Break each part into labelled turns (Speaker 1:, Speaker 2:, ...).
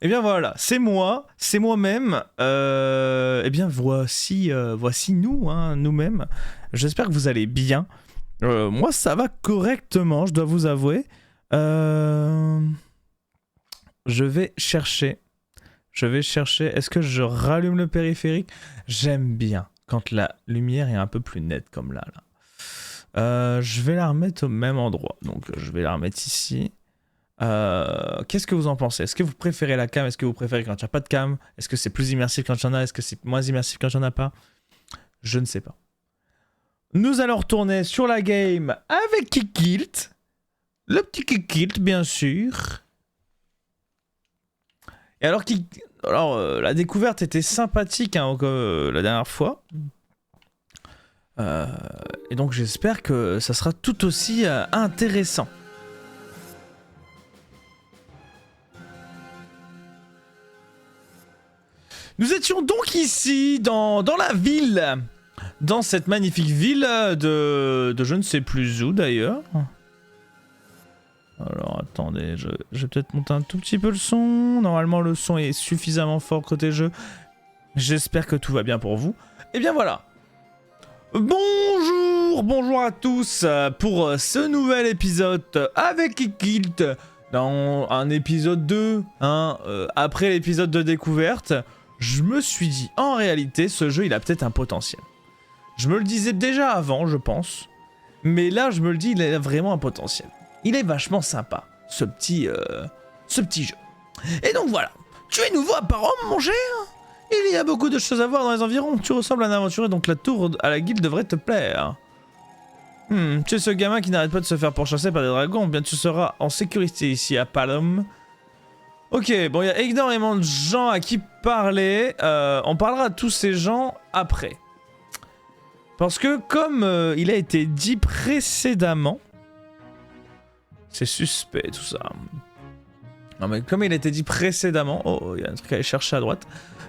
Speaker 1: Eh bien voilà, c'est moi, c'est moi-même. Eh bien voici nous, hein, nous-mêmes. J'espère que vous allez bien. Moi, ça va correctement, je dois vous avouer. Euh, Je vais chercher. Est-ce que je rallume le périphérique? J'aime bien quand la lumière est un peu plus nette comme là. Je vais la remettre au même endroit. Donc, je vais la remettre ici. Qu'est-ce que vous en pensez? Est-ce que vous préférez la cam? Est-ce que vous préférez quand il n'y a pas de cam? Est-ce que c'est plus immersif quand il y en a? Est-ce que c'est moins immersif quand il n'y en a pas? Je ne sais pas. Nous allons retourner sur la game avec Kikilt. Le petit Kikilt, bien sûr. Et la découverte était sympathique hein, la dernière fois. Et donc j'espère que ça sera tout aussi intéressant. Nous étions donc ici, dans la ville. Dans cette magnifique ville de je ne sais plus où d'ailleurs. Alors attendez, je vais peut-être monter un tout petit peu le son. Normalement le son est suffisamment fort côté jeu. J'espère que tout va bien pour vous. Et bien voilà. Bonjour à tous pour ce nouvel épisode avec Kikilt. Dans un épisode 2, hein, après l'épisode de découverte, je me suis dit, en réalité, ce jeu il a peut-être un potentiel. Je me le disais déjà avant, je pense. Mais là, je me le dis, il a vraiment un potentiel. Il est vachement sympa, ce petit jeu. Et donc voilà, tu es nouveau à Parom, mon cher? Il y a beaucoup de choses à voir dans les environs. Tu ressembles à un aventurier, donc la tour à la guilde devrait te plaire. Tu es ce gamin qui n'arrête pas de se faire pourchasser par des dragons. Bien, tu seras en sécurité ici à Palom. Ok, bon, il y a énormément de gens à qui parler. On parlera de tous ces gens après. Parce que comme il a été dit précédemment... C'est suspect tout ça. Non mais comme il a été dit précédemment... Oh, il y a un truc à aller chercher à droite.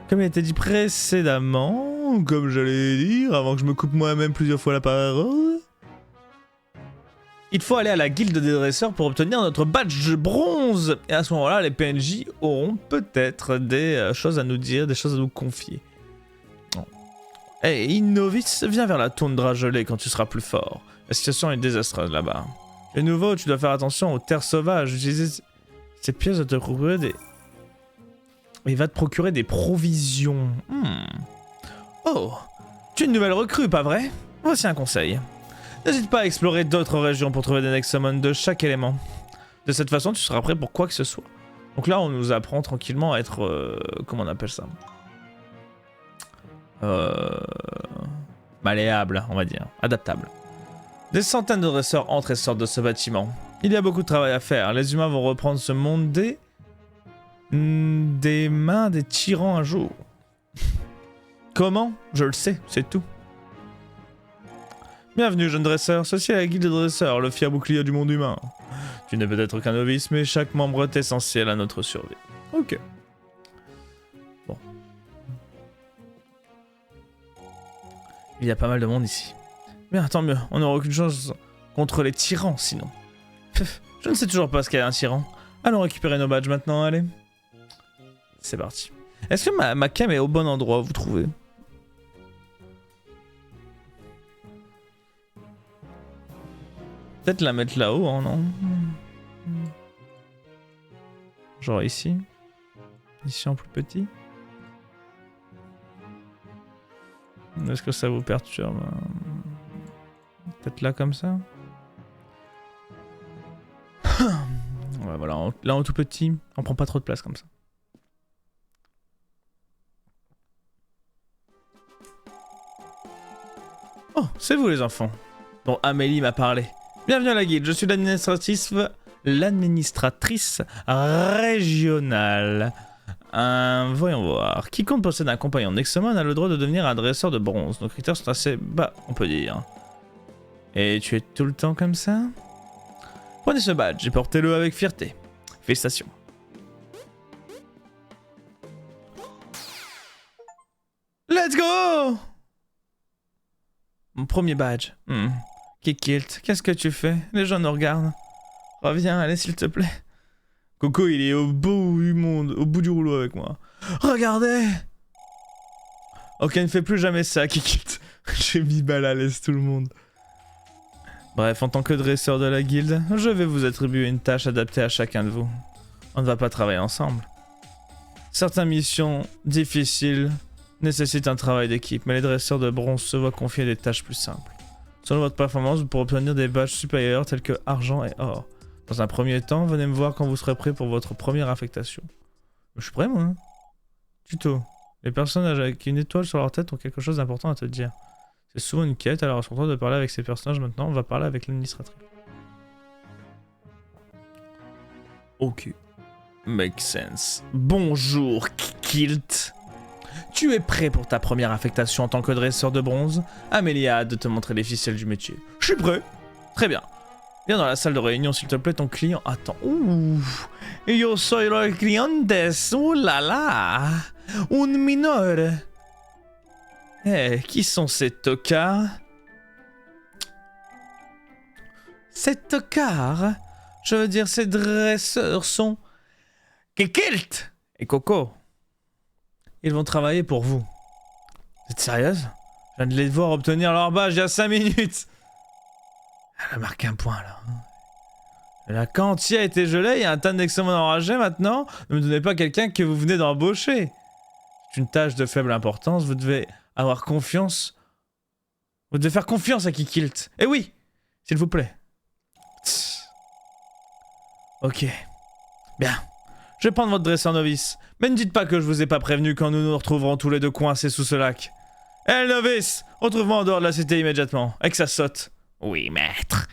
Speaker 1: Comme il a été dit précédemment, comme j'allais dire, avant que je me coupe moi-même plusieurs fois la parole... Il faut aller à la guilde des dresseurs pour obtenir notre badge bronze. Et à ce moment-là, les PNJ auront peut-être des choses à nous dire, des choses à nous confier. Hey, Innovis, viens vers la toundra gelée quand tu seras plus fort. La situation est désastreuse là-bas. De nouveau, tu dois faire attention aux terres sauvages. Utiliser ces pièces va te procurer des... Il va te procurer des provisions. Oh, tu es une nouvelle recrue, pas vrai? Voici un conseil. N'hésite pas à explorer d'autres régions pour trouver des next summons de chaque élément. De cette façon, tu seras prêt pour quoi que ce soit. Donc là, on nous apprend tranquillement à être... comment on appelle ça? Malléable, on va dire. Adaptable. Des centaines de dresseurs entrent et sortent de ce bâtiment. Il y a beaucoup de travail à faire. Les humains vont reprendre ce monde des mains des tyrans un jour. Comment? Je le sais, c'est tout. Bienvenue, jeune dresseur. Ceci est la guilde des dresseurs, le fier bouclier du monde humain. Tu n'es peut-être qu'un novice, mais chaque membre est essentiel à notre survie. Ok. Bon. Il y a pas mal de monde ici. Bien, tant mieux. On n'aura aucune chance contre les tyrans, sinon. Je ne sais toujours pas ce qu'est un tyran. Allons récupérer nos badges maintenant, allez. C'est parti. Est-ce que ma cam est au bon endroit, vous trouvez? Peut-être la mettre là-haut, hein, non? Genre ici. Ici en plus petit. Est-ce que ça vous perturbe? Peut-être là comme ça. Ouais, voilà, là en tout petit, on prend pas trop de place comme ça. Oh, c'est vous les enfants, dont Amélie m'a parlé. Bienvenue à la guilde, je suis l'administratrice régionale. Voyons voir. Quiconque possède un compagnon Nexomon a le droit de devenir un dresseur de bronze. Nos critères sont assez bas, on peut dire. Et tu es tout le temps comme ça? Prenez ce badge et portez-le avec fierté. Félicitations. Let's go! Mon premier badge. Kikilt, qu'est-ce que tu fais? Les gens nous regardent. Reviens, allez s'il te plaît. Coco, il est au bout du monde, au bout du rouleau avec moi. Regardez! Ok, ne fais plus jamais ça, Kikit. J'ai mis balle à l'aise tout le monde. Bref, en tant que dresseur de la guilde, je vais vous attribuer une tâche adaptée à chacun de vous. On ne va pas travailler ensemble. Certaines missions difficiles nécessitent un travail d'équipe, mais les dresseurs de bronze se voient confier des tâches plus simples. Selon votre performance, vous pourrez obtenir des badges supérieurs tels que argent et or. Dans un premier temps, venez me voir quand vous serez prêt pour votre première affectation. Je suis prêt, moi. Hein. Tuto. Les personnages avec une étoile sur leur tête ont quelque chose d'important à te dire. C'est souvent une quête, alors c'est de parler avec ces personnages maintenant. On va parler avec l'administratrice. Ok. Make sense. Bonjour, Kilt. Tu es prêt pour ta première affectation en tant que dresseur de bronze? Amélie a hâte de te montrer les ficelles du métier. Je suis prêt. Très bien. Viens dans la salle de réunion, s'il te plaît, ton client attend. Ouh, yo soy los clientes. Ouh là là. Un mineur. Eh, qui sont ces tocards? Ces tocards? Je veux dire, ces dresseurs sont... Kilt et Coco. Ils vont travailler pour vous. Vous êtes sérieuse? Je viens de les voir obtenir leur badge il y a 5 minutes. Elle a marqué un point là. La quantier a été gelée, il y a un tas d'examens enragés maintenant. Ne me donnez pas quelqu'un que vous venez d'embaucher. C'est une tâche de faible importance, vous devez avoir confiance. Vous devez faire confiance à Kikilt. Eh oui, s'il vous plaît. Tss. Ok. Bien. Je vais prendre votre dresseur novice. Mais ne dites pas que je vous ai pas prévenu quand nous nous retrouverons tous les deux coincés sous ce lac. Eh novice, retrouve-moi en dehors de la cité immédiatement. Et que ça saute. Oui, maître.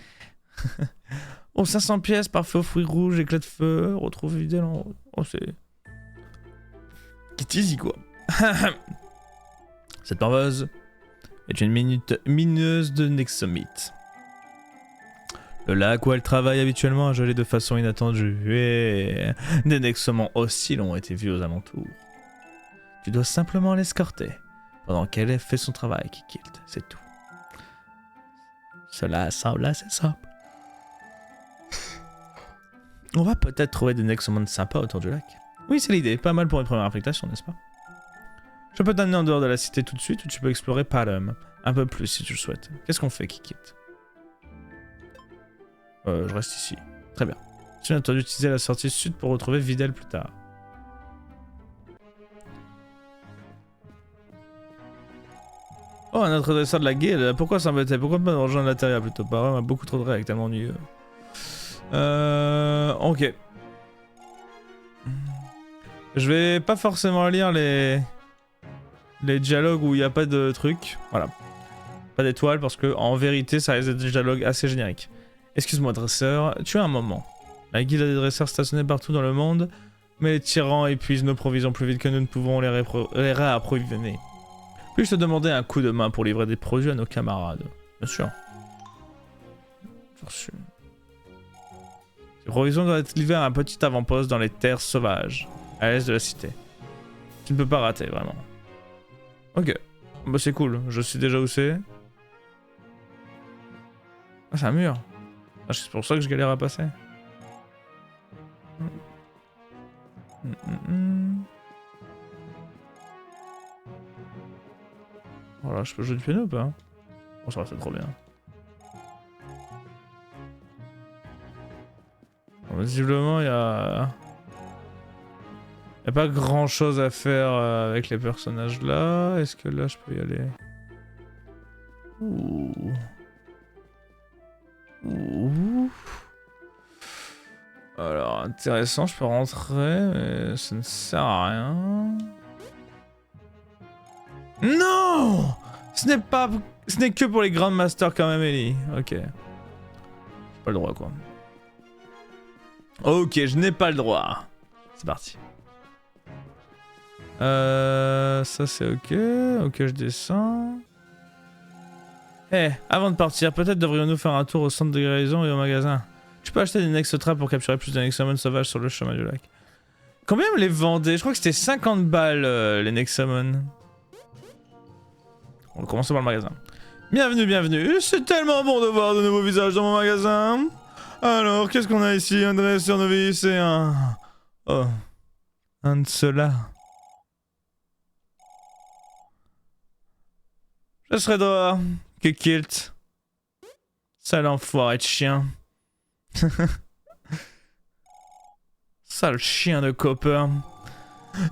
Speaker 1: Oh, 500 pièces, parfait aux fruits rouges, éclat de feu, retrouve vidé en... Oh, c'est... Qui easy, quoi. Cette morveuse est une mineuse de Nexomite. Le lac où elle travaille habituellement a gelé de façon inattendue et des nexomans hostiles ont été vus aux alentours. Tu dois simplement l'escorter pendant qu'elle fait son travail, Kikilt, c'est tout. Cela semble assez simple. On va peut-être trouver des nexomans sympas autour du lac. Oui, c'est l'idée, pas mal pour une première affectation, n'est-ce pas? Je peux t'amener en dehors de la cité tout de suite ou tu peux explorer Palom. Un peu plus si tu le souhaites. Qu'est-ce qu'on fait, Kikilt? Je reste ici. Très bien. Tu viens d'utiliser la sortie sud pour retrouver Videl plus tard. Oh, un autre dresseur de la guilde. Pourquoi s'embêter? Pourquoi pas rejoindre l'intérieur plutôt? Pas vrai, on a beaucoup trop de règles, tellement ennuyeux. Ok. Je vais pas forcément lire les dialogues où il n'y a pas de trucs. Voilà. Pas d'étoiles parce que en vérité ça risque d'être des dialogues assez génériques. Excuse-moi dresseur, tu as un moment. La guilde a des dresseurs stationnés partout dans le monde, mais les tyrans épuisent nos provisions plus vite que nous ne pouvons les réapprovisionner. Puis-je te demander un coup de main pour livrer des produits à nos camarades? Bien sûr. Bien sûr. Ces provisions doivent être livrées à un petit avant-poste dans les terres sauvages, à l'est de la cité. Tu ne peux pas rater, vraiment. Ok. Bah c'est cool, je sais déjà où c'est. Ah, c'est un mur. Ah, c'est pour ça que je galère à passer. Voilà, je peux jouer du piano ou pas? Bon, ça va, c'est trop bien. Bon, visiblement, il y a pas grand chose à faire avec les personnages là. Est-ce que là je peux y aller? Ouh. Ouh. Alors, intéressant, je peux rentrer, mais ça ne sert à rien. Non! Ce n'est que pour les Grand Masters comme Amélie. Ok. J'ai pas le droit, quoi. Ok, je n'ai pas le droit. C'est parti. Ça c'est ok. Ok, je descends. Eh, avant de partir, peut-être devrions-nous faire un tour au centre de guérison et au magasin. Tu peux acheter des Nexotraps pour capturer plus de Nexomon sauvages sur le chemin du lac. Combien me les vendait? Je crois que c'était 50 balles les Nexomon. On va commencer par le magasin. Bienvenue, bienvenue. C'est tellement bon de voir de nouveaux visages dans mon magasin. Alors, qu'est-ce qu'on a ici? Un dresseur novice et un Oh. Un de ceux-là. Je serai dehors. Kikilt. Sale enfoiré de chien. Sale chien de copper.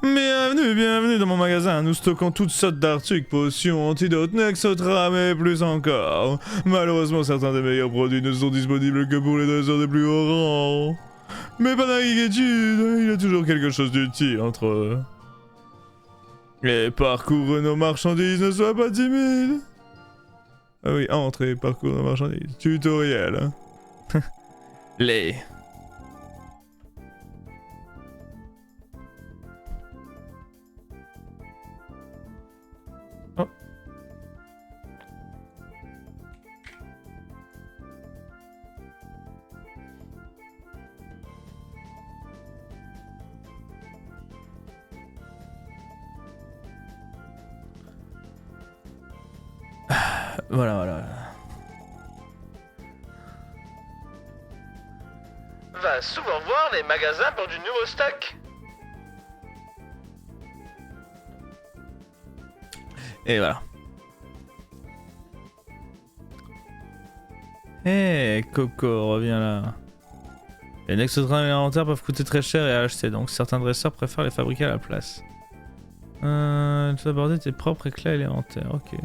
Speaker 1: Bienvenue, bienvenue dans mon magasin. Nous stockons toutes sortes d'articles, potions, antidotes, Nexotram et plus encore. Malheureusement, certains des meilleurs produits ne sont disponibles que pour les dresseurs des plus hauts rangs. Mais pas d'inquiétude, il y a toujours quelque chose d'utile entre eux. Et parcours nos marchandises, ne sois pas timide. Ah oui, entre et parcours nos marchandises. Tutoriel. Les... Oh. Voilà. Va souvent voir les magasins pour du nouveau stock. Et voilà. Hé, Coco, reviens là. Les Nexotram élémentaires peuvent coûter très cher et à acheter, donc certains dresseurs préfèrent les fabriquer à la place. Tu dois aborder tes propres éclats élémentaires, ok.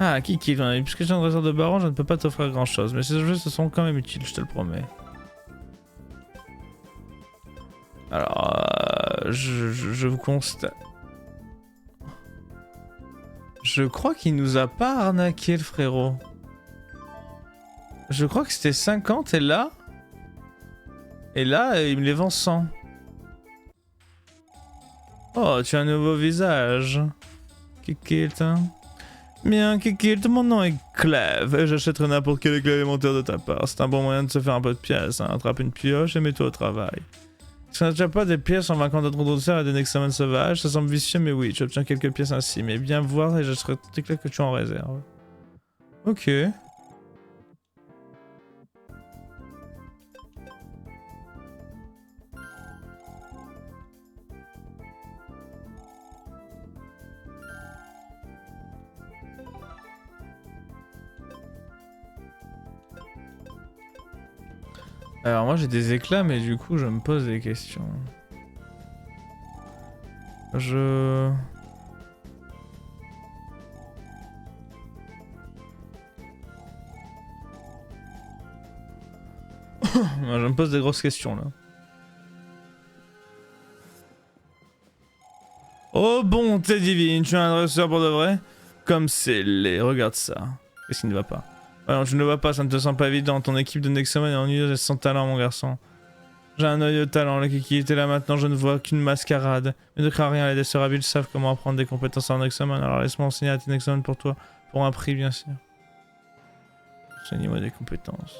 Speaker 1: Ah, Kiki, puisque j'ai un dresseur de baron, je ne peux pas t'offrir grand chose, mais ces objets se sont quand même utiles, je te le promets. Alors, je vous constate... Je crois qu'il nous a pas arnaqué le frérot. Je crois que c'était 50 et là... il me les vend 100. Oh, tu as un nouveau visage. Kikilt, hein. Bien, Kikilt, mon nom est Clève et j'achèterai n'importe quel éclat élémentaire de ta part. C'est un bon moyen de se faire un peu de pièces, hein. Attrape une pioche et mets-toi au travail. Tu n'as déjà pas des pièces en vainquant d'autres adversaires et des Nexomon sauvages? Ça semble vicieux, mais oui, tu obtiens quelques pièces ainsi. Mais bien voir et j'achèterai tout éclat que tu en réserves. Ok. Alors moi j'ai des éclats mais du coup je me pose des questions. Je me pose des grosses questions là. Oh bonté divine, tu es un dresseur pour de vrai? Comme c'est laid, regarde ça. Qu'est-ce qui ne va pas? Alors je ne le vois pas, ça ne te sent pas évident. Ton équipe de Nexomon est ennuyeuse et sans talent, mon garçon. J'ai un œil de talent, le Kiki était là maintenant, je ne vois qu'une mascarade. Mais ne crains rien, les dresseurs habiles savent comment apprendre des compétences en Nexomon, alors laisse-moi enseigner à tes Nexomon pour toi, pour un prix bien sûr. Enseignez-moi des compétences.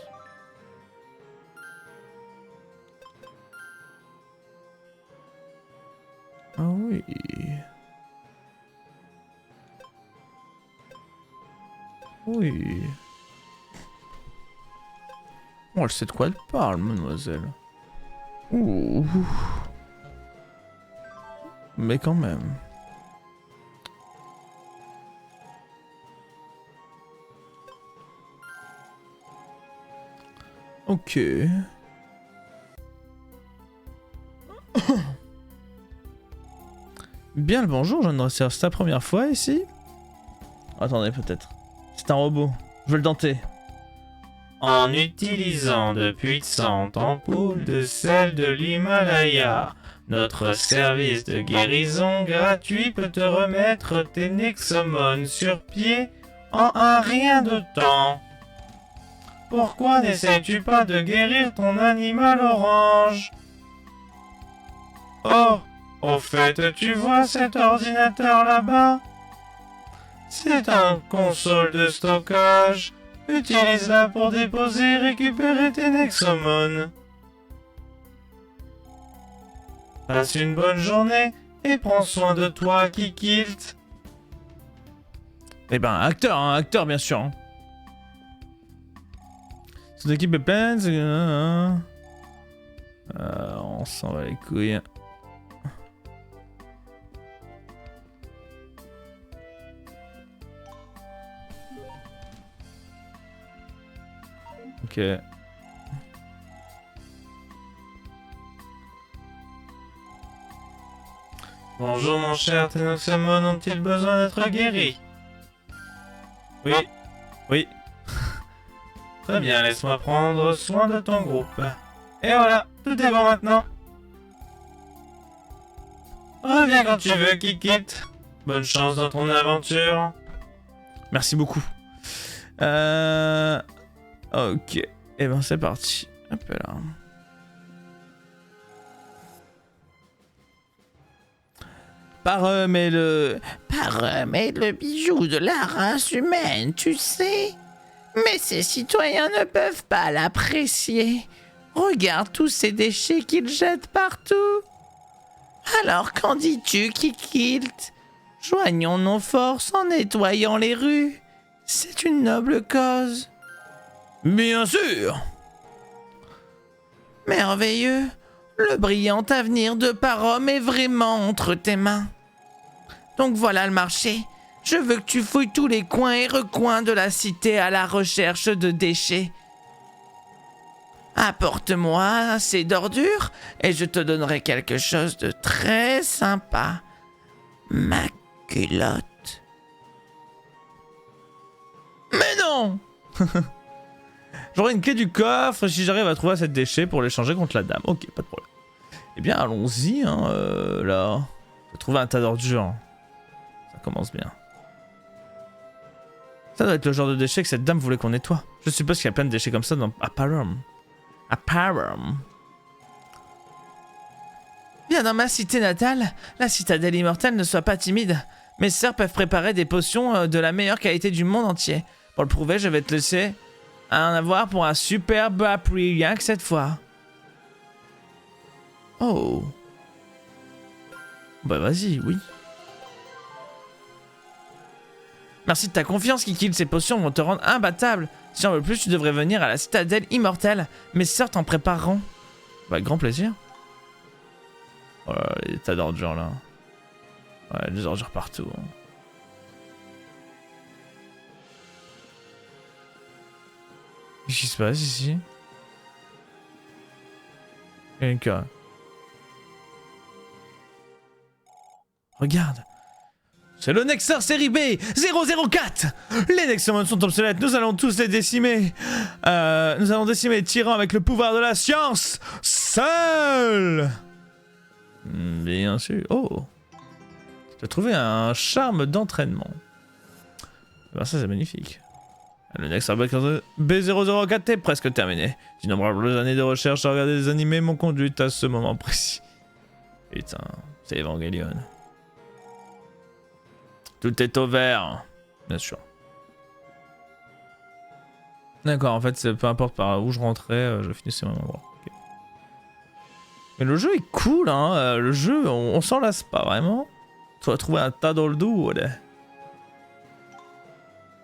Speaker 1: Ah oui. Oui. Oh, elle sait de quoi elle parle, mademoiselle. Ouh. Mais quand même. Ok. Bien le bonjour, jeune dresseur. C'est ta première fois ici? Attendez, peut-être. C'est un robot. Je veux le denter.
Speaker 2: En utilisant de puissantes ampoules de sel de l'Himalaya, notre service de guérison gratuit peut te remettre tes Nexomon sur pied en un rien de temps. Pourquoi n'essayes-tu pas de guérir ton animal orange? Oh, au fait, tu vois cet ordinateur là-bas? C'est un console de stockage. Utilise-la pour déposer et récupérer tes Nexomon. Passe une bonne journée et prends soin de toi, Kikilt.
Speaker 1: Eh ben, acteur, hein, acteur bien sûr. Hein. Son équipe est pleine, on s'en va les couilles. Ok.
Speaker 2: Bonjour mon cher, tes Noxamon ont-ils besoin d'être guéris?
Speaker 1: Oui. Oui.
Speaker 2: Très bien, laisse-moi prendre soin de ton groupe. Et voilà, tout est bon maintenant. Reviens quand tu veux, Kikit. Bonne chance dans ton aventure.
Speaker 1: Merci beaucoup. Ok. Et ben c'est parti. Hop là. Parhum est le bijou de la race humaine, tu sais. Mais ces citoyens ne peuvent pas l'apprécier. Regarde tous ces déchets qu'ils jettent partout. Alors qu'en dis-tu, Kikilt? Joignons nos forces en nettoyant les rues. C'est une noble cause. Bien sûr. Merveilleux. Le brillant avenir de Parhum est vraiment entre tes mains. Donc voilà le marché. Je veux que tu fouilles tous les coins et recoins de la cité à la recherche de déchets. Apporte-moi assez d'ordures et je te donnerai quelque chose de très sympa. Ma culotte. Mais non. J'aurai une clé du coffre si j'arrive à trouver assez de déchets pour l'échanger contre la dame. Ok, pas de problème. Eh bien, allons-y, hein, là. J'ai trouvé un tas d'ordures. Ça commence bien. Ça doit être le genre de déchets que cette dame voulait qu'on nettoie. Je suppose qu'il y a plein de déchets comme ça à Parhum. À Parhum. Bien, dans ma cité natale, la citadelle immortelle, ne sois pas timide. Mes sœurs peuvent préparer des potions de la meilleure qualité du monde entier. Pour le prouver, je vais te laisser en avoir pour un superbe prix, rien que cette fois. Oh. Bah vas-y, oui. Merci de ta confiance, Kikil. Ces potions vont te rendre imbattable. Si on veut plus, tu devrais venir à la citadelle immortelle. Mes sœurs t'en prépareront. Bah, avec grand plaisir. Oh là là, les tas d'ordures là. Ouais, des ordures partout. Hein. Qu'est-ce qui se passe ici? Il y a une cas. Regarde. C'est le Nexar série B 004. Les Nexomon sont obsolètes, nous allons tous les décimer. Nous allons décimer les tyrans avec le pouvoir de la science. Seul. Bien sûr. Oh. Tu as trouvé un charme d'entraînement. Ben ça c'est magnifique. Le Nexar B004 est presque terminé. D'innombrables années de recherche à regarder des animés m'ont conduit à ce moment précis. Putain, c'est Evangelion. Tout est au vert, bien sûr. D'accord, en fait, peu importe par où je rentrais, je finissais au même endroit. Okay. Mais le jeu est cool, hein. Le jeu, on s'en lasse pas vraiment. Tu vas trouver un tas dans le dos, là. Tu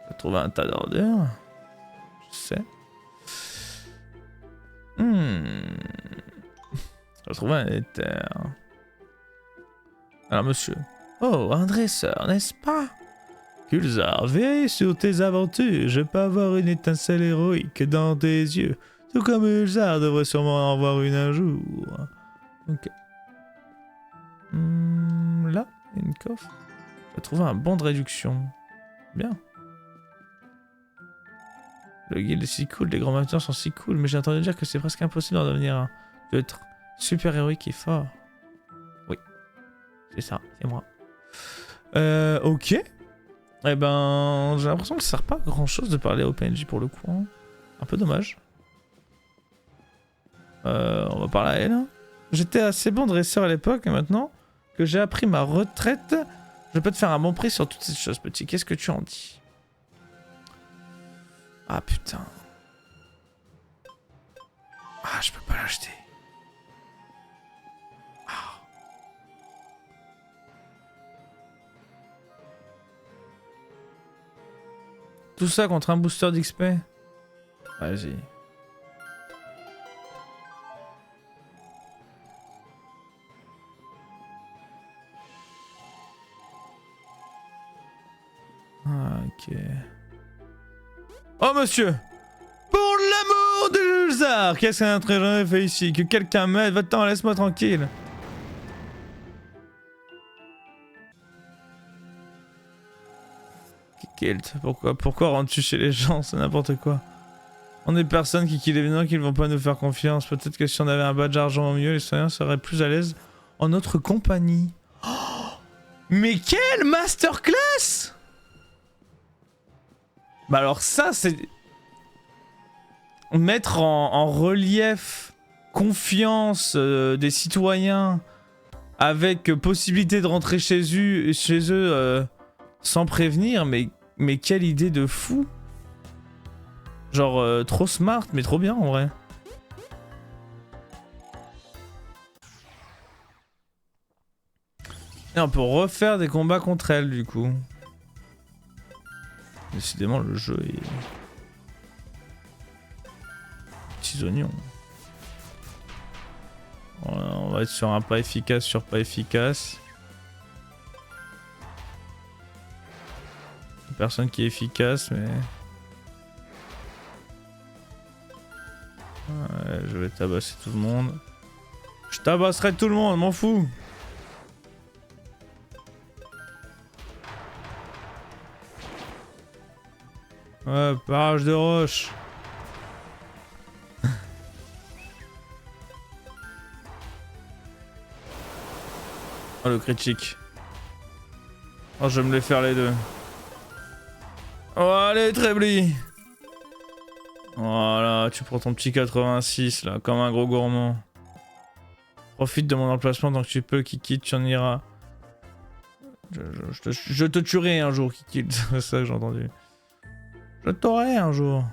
Speaker 1: vas trouver un tas d'ordures. Je sais. Tu vas trouver un éther. Alors, monsieur. Oh, un dresseur, n'est-ce pas? Kulzar, veille sur tes aventures. Je peux avoir une étincelle héroïque dans tes yeux. Tout comme Kulzar devrait sûrement en avoir une un jour. Ok. Là, une coffre. J'ai trouvé un bon de réduction. Bien. Le guild est si cool, les grands masters sont si cool, mais j'ai entendu dire que c'est presque impossible d'en devenir un. Tu dois être super héroïque et fort. Oui. C'est ça, c'est moi. Ok. Eh ben, j'ai l'impression que ça sert pas à grand chose de parler au PNJ pour le coup. Hein. Un peu dommage. On va parler à elle. J'étais assez bon dresseur à l'époque et maintenant que j'ai appris ma retraite, je peux te faire un bon prix sur toutes ces choses, petit. Qu'est-ce que tu en dis? Ah putain. Ah, je peux pas l'acheter. Tout ça contre un booster d'XP? Vas-y. Ok. Oh monsieur! Pour l'amour de Julzar! Qu'est-ce qu'un très jamais fait ici? Que quelqu'un m'aide, va-t'en, laisse-moi tranquille. Kilt, pourquoi rentres-tu chez les gens? C'est n'importe quoi. On est personne qui killent les vénins qui ne vont pas nous faire confiance. Peut-être que si on avait un badge argent au mieux, les citoyens seraient plus à l'aise en notre compagnie. Oh, mais quelle masterclass! Bah alors ça, c'est... Mettre en relief confiance des citoyens avec possibilité de rentrer chez eux sans prévenir, mais quelle idée de fou! Genre trop smart, mais trop bien en vrai. Et on peut refaire des combats contre elle du coup. Décidément le jeu est... Petits oignons. Voilà, on va être sur un pas efficace sur pas efficace. Personne qui est efficace mais... Ouais, je vais tabasser tout le monde. Je tabasserai tout le monde, m'en fous. Ouais, barrage de roche. Oh le critique. Oh je vais me les faire les deux. Oh allez Trebly. Voilà, tu prends ton petit 86 là, comme un gros gourmand. Profite de mon emplacement tant que tu peux, Kiki, tu en iras. Je te tuerai un jour, Kiki, c'est ça que j'ai entendu. Je t'aurai un jour.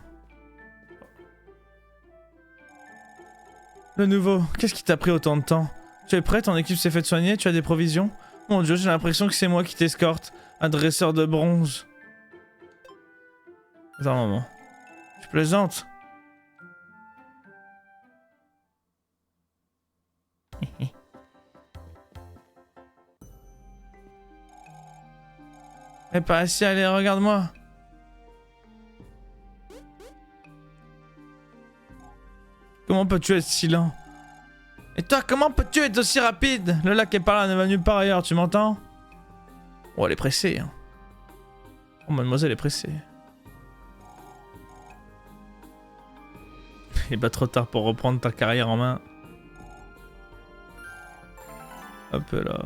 Speaker 1: Le nouveau, qu'est-ce qui t'a pris autant de temps? Tu es prêt? Ton équipe s'est fait soigner? Tu as des provisions? Mon dieu, j'ai l'impression que c'est moi qui t'escorte. Un dresseur de bronze. Attends un moment. Tu plaisantes? Mais pas ici, allez, regarde-moi. Comment peux-tu être si lent? Et toi, comment peux-tu être aussi rapide? Le lac est par là, ne va nulle part ailleurs, tu m'entends? Oh, elle est pressée. Hein. Oh, mademoiselle est pressée. Il est pas trop tard pour reprendre ta carrière en main. Hop là.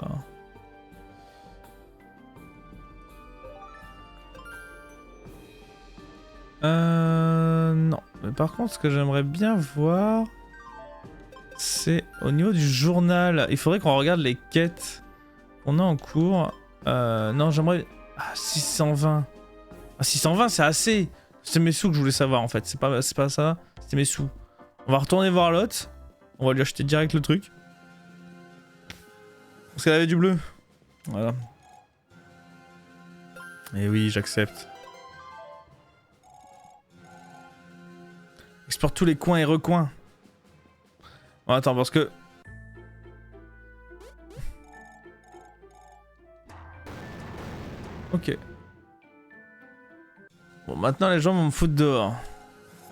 Speaker 1: Non. Mais par contre, ce que j'aimerais bien voir, c'est au niveau du journal. Il faudrait qu'on regarde les quêtes qu'on a en cours. Non, j'aimerais... Ah, 620. Ah, 620, c'est assez. C'est mes sous que je voulais savoir, en fait. C'est pas ça. C'était mes sous. On va retourner voir l'autre. On va lui acheter direct le truc. Parce qu'elle avait du bleu. Voilà. Et oui, j'accepte. Exporte tous les coins et recoins. Bon, attends, parce que... Ok. Bon, maintenant les gens vont me foutre dehors.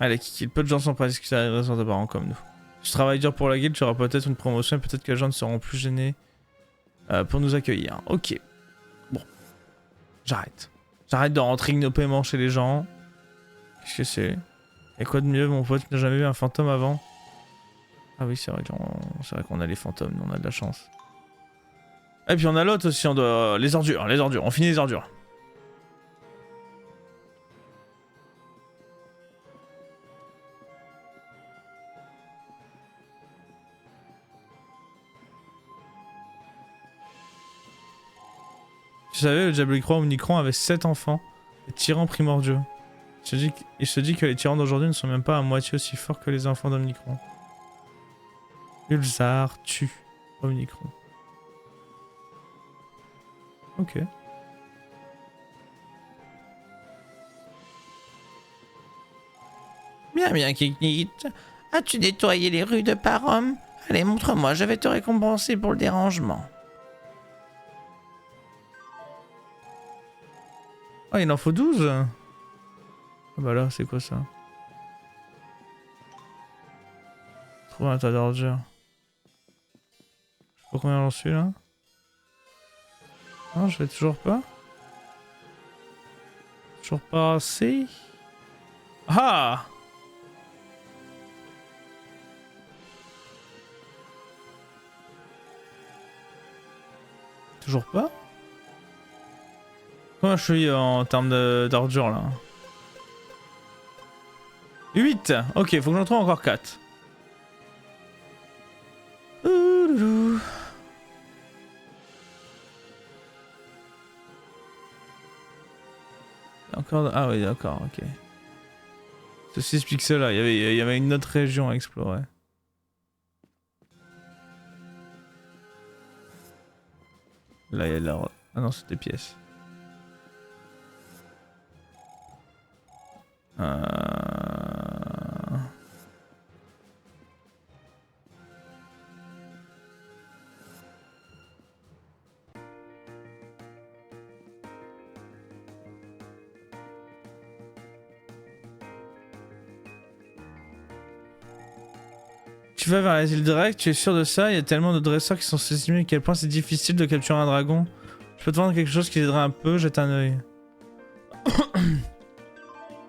Speaker 1: Allez, Kiki, peu de gens sont prêts à discuter avec les raisons de parents comme nous. Si tu travailles dur pour la guilde, tu auras peut-être une promotion et peut-être que les gens ne seront plus gênés pour nous accueillir. Ok. Bon. J'arrête. J'arrête de rentrer nos paiements chez les gens. Qu'est-ce que c'est? Et quoi de mieux, mon pote, tu n'as jamais vu un fantôme avant? Ah oui, c'est vrai qu'on a les fantômes, on a de la chance. Et puis on a l'autre aussi, on doit... Les ordures, on finit les ordures. Tu savais, le Diablicron Omnicron avait 7 enfants, les tyrans primordiaux. Il se dit que les tyrans d'aujourd'hui ne sont même pas à moitié aussi forts que les enfants d'Omnicron. Julzar tue Omnicron. Ok.
Speaker 3: Bien, Kikit. As-tu nettoyé les rues de Parom? Allez, montre-moi, je vais te récompenser pour le dérangement.
Speaker 1: Ah, il en faut 12. Ah bah là, c'est quoi ça? Trouver un tas d'ordures. Je sais pas combien j'en suis là. Non, je vais toujours pas. Toujours pas assez. Ah! Toujours pas? Comment je suis en termes d'ordures là? 8. Ok, faut que j'en trouve encore 4. Ouloulou. Encore... Ah oui, d'accord, ok. Ceci explique cela, il y avait une autre région à explorer. Là, il y a de la... Ah non, c'est des pièces. Tu vas vers les îles Drake, tu es sûr de ça? Il y a tellement de dresseurs qui sont estimés à quel point c'est difficile de capturer un dragon. Je peux te vendre quelque chose qui aiderait un peu, jette un œil.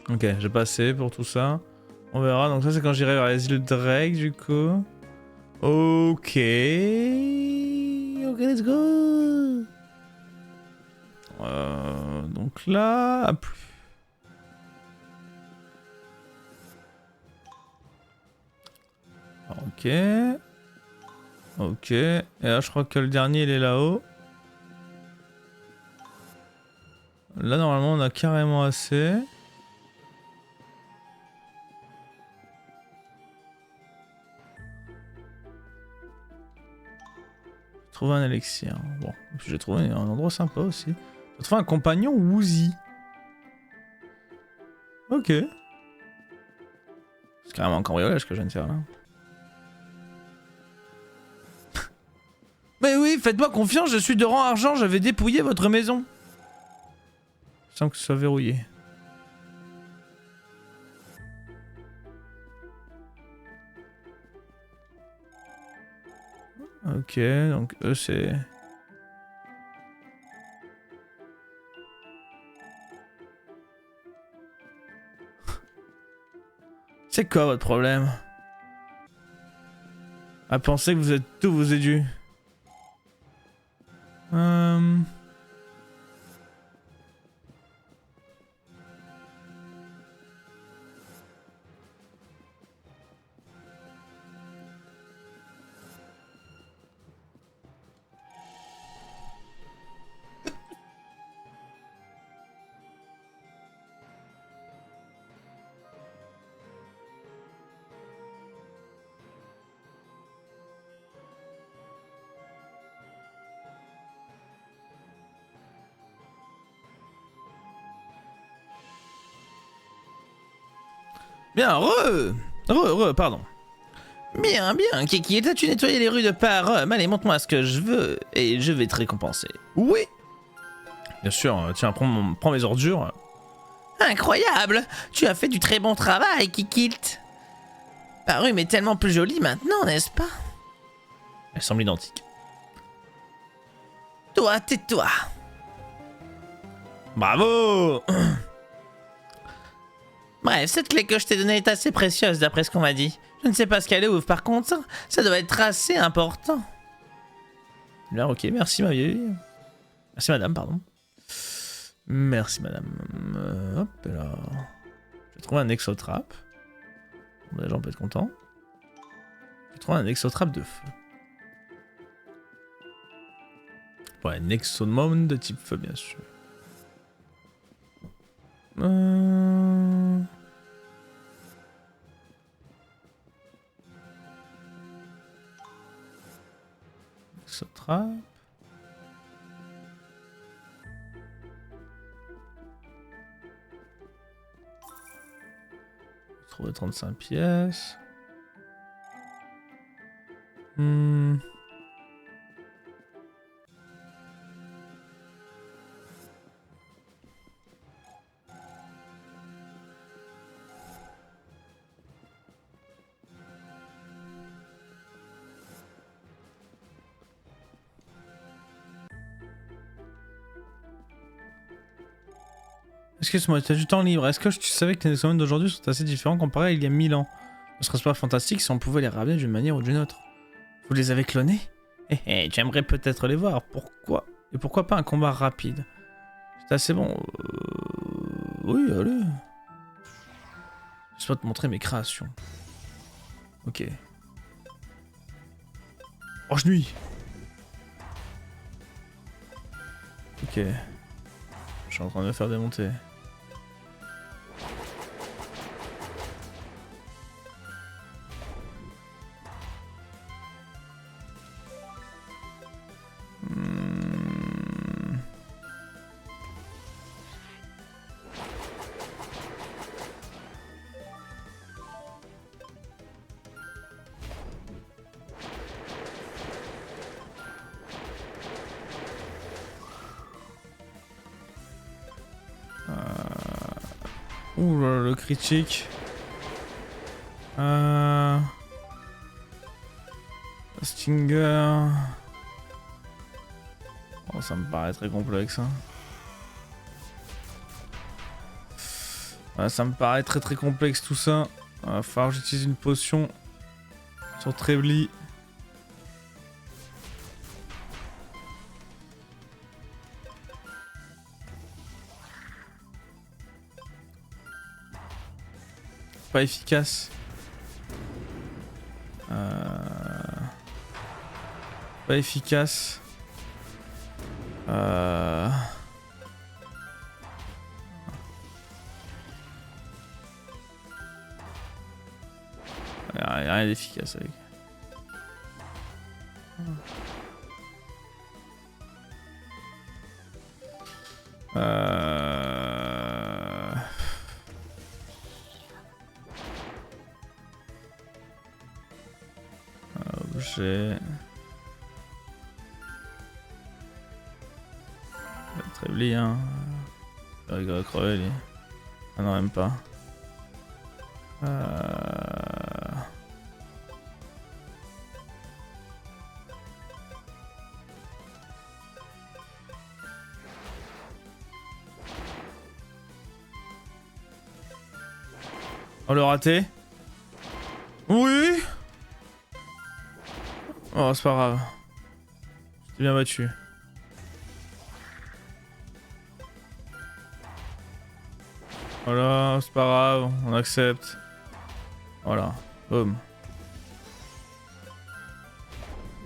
Speaker 1: Ok, j'ai pas assez pour tout ça. On verra, donc ça c'est quand j'irai vers les îles Drake du coup. Ok. Ok, let's go. Donc là, à plus. Ok. Ok. Et là, je crois que le dernier, il est là-haut. Là, normalement, on a carrément assez. Trouver un élixir. Bon, j'ai trouvé un endroit sympa aussi. J'ai trouvé un compagnon Woozy. Ok. C'est carrément un cambriolage que je viens de faire là. Mais oui, faites-moi confiance, je suis de rang argent, j'avais dépouillé votre maison. Il semble que ce soit verrouillé. Ok, donc eux c'est... C'est quoi votre problème? À penser que vous êtes tout vous est dû. Bien, pardon.
Speaker 3: Bien, bien, Kiki, as-tu nettoyé les rues de Parum? Allez, montre-moi ce que je veux et je vais te récompenser.
Speaker 1: Oui. Bien sûr, tiens, prends mes ordures.
Speaker 3: Incroyable! Tu as fait du très bon travail, Kikilt. Parum est tellement plus jolie maintenant, n'est-ce pas?
Speaker 1: Elles semblent identiques.
Speaker 3: Toi, tais-toi.
Speaker 1: Bravo.
Speaker 3: Bref, cette clé que je t'ai donnée est assez précieuse d'après ce qu'on m'a dit. Je ne sais pas ce qu'elle ouvre, par contre, ça doit être assez important.
Speaker 1: Bien, ok, merci ma vieille. Merci madame, pardon. Merci madame. Hop là. J'ai trouvé un exotrap. Bon, déjà on peut être content. J'ai trouvé un exotrap de feu. Ouais, un exomon de type feu bien sûr. Exotrap. Trouver 35 pièces. Excuse-moi, tu as du temps libre. Est-ce que tu savais que les examens d'aujourd'hui sont assez différents comparés à il y a 1000 ans? Ce serait pas fantastique si on pouvait les ramener d'une manière ou d'une autre. Vous les avez clonés? J'aimerais peut-être les voir. Pourquoi? Et pourquoi pas un combat rapide? C'est assez bon. Oui, allez. Je vais te montrer mes créations. Ok. Orge nuit. Ok. Je suis en train de me faire démonter. Ouh là là, le critique. Stinger. Oh, ça me paraît très complexe. Hein. Ouais, ça me paraît très complexe tout ça. Il va falloir que j'utilise une potion sur Trebly. Pas efficace. Pas efficace. Y a rien d'efficace avec. Objet. Trebly, hein. Il va crever, lui. Ah non, même pas. Oh, le raté. Oui. Oh, c'est pas grave. J'étais bien battu. Voilà, c'est pas grave, on accepte. Voilà, boum.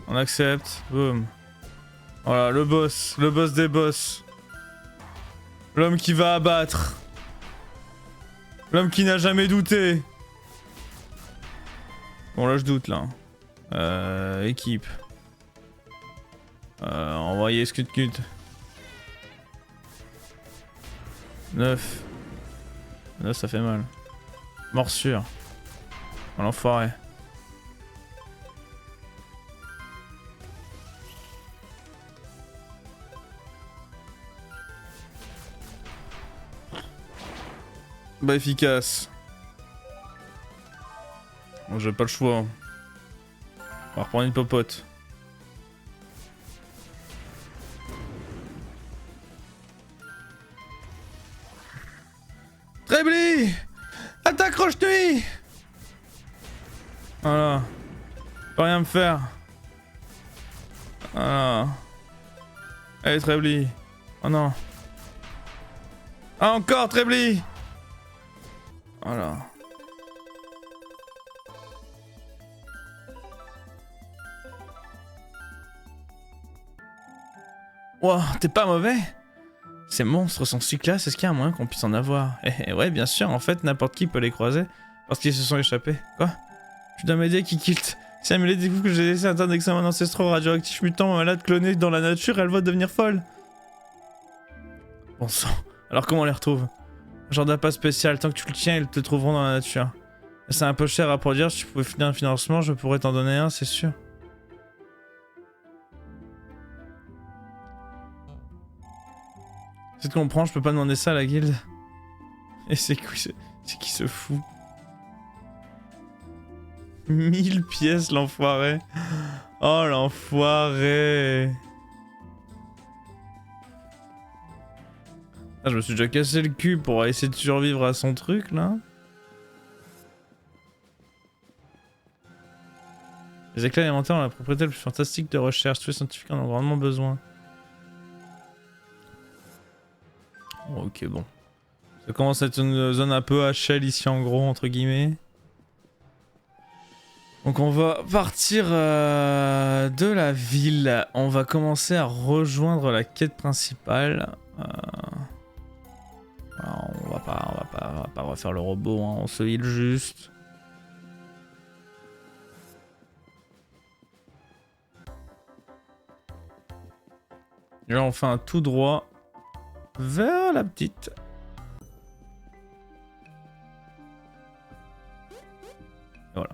Speaker 1: On accepte, boum. Voilà, le boss des boss. L'homme qui va abattre. L'homme qui n'a jamais douté. Bon là je doute là. Équipe. Envoyer Scud. 9. Là ça fait mal. Morsure. Oh l'enfoiré. Bah efficace. Bon, j'ai pas le choix. On va reprendre une popote. Trebly! Attaque roche-nuit! Voilà. Peut rien me faire. Voilà. Allez Trebly. Oh non. Ah encore Trebly! Voilà. Wow, t'es pas mauvais? Ces monstres sont si classe, est-ce qu'il y a un moyen qu'on puisse en avoir? Ouais, bien sûr, en fait, n'importe qui peut les croiser. Parce qu'ils se sont échappés. Quoi? Tu dois m'aider, Kikilt. Si Amélie découvre que j'ai laissé un tas d'examens ancestraux radioactifs mutants malades clonés dans la nature, elle va devenir folle. Bon sang. Alors comment on les retrouve? Genre d'appât spécial, tant que tu le tiens, ils te trouveront dans la nature. C'est un peu cher à produire, si tu pouvais finir un financement, je pourrais t'en donner un, c'est sûr. C'est de comprendre, je peux pas demander ça à la guilde. Et c'est qui se fout? 1000 pièces, l'enfoiré. Oh, l'enfoiré. Ah, je me suis déjà cassé le cul pour essayer de survivre à son truc là. Les éclats élémentaires ont la propriété la plus fantastique de recherche. Tous les scientifiques en ont grandement besoin. Ok, bon. Ça commence à être une zone un peu HL ici en gros, entre guillemets. Donc on va partir de la ville. On va commencer à rejoindre la quête principale. Alors, on va pas refaire le robot, hein, on se heal juste. Et là on fait un tout droit vers la petite. Voilà.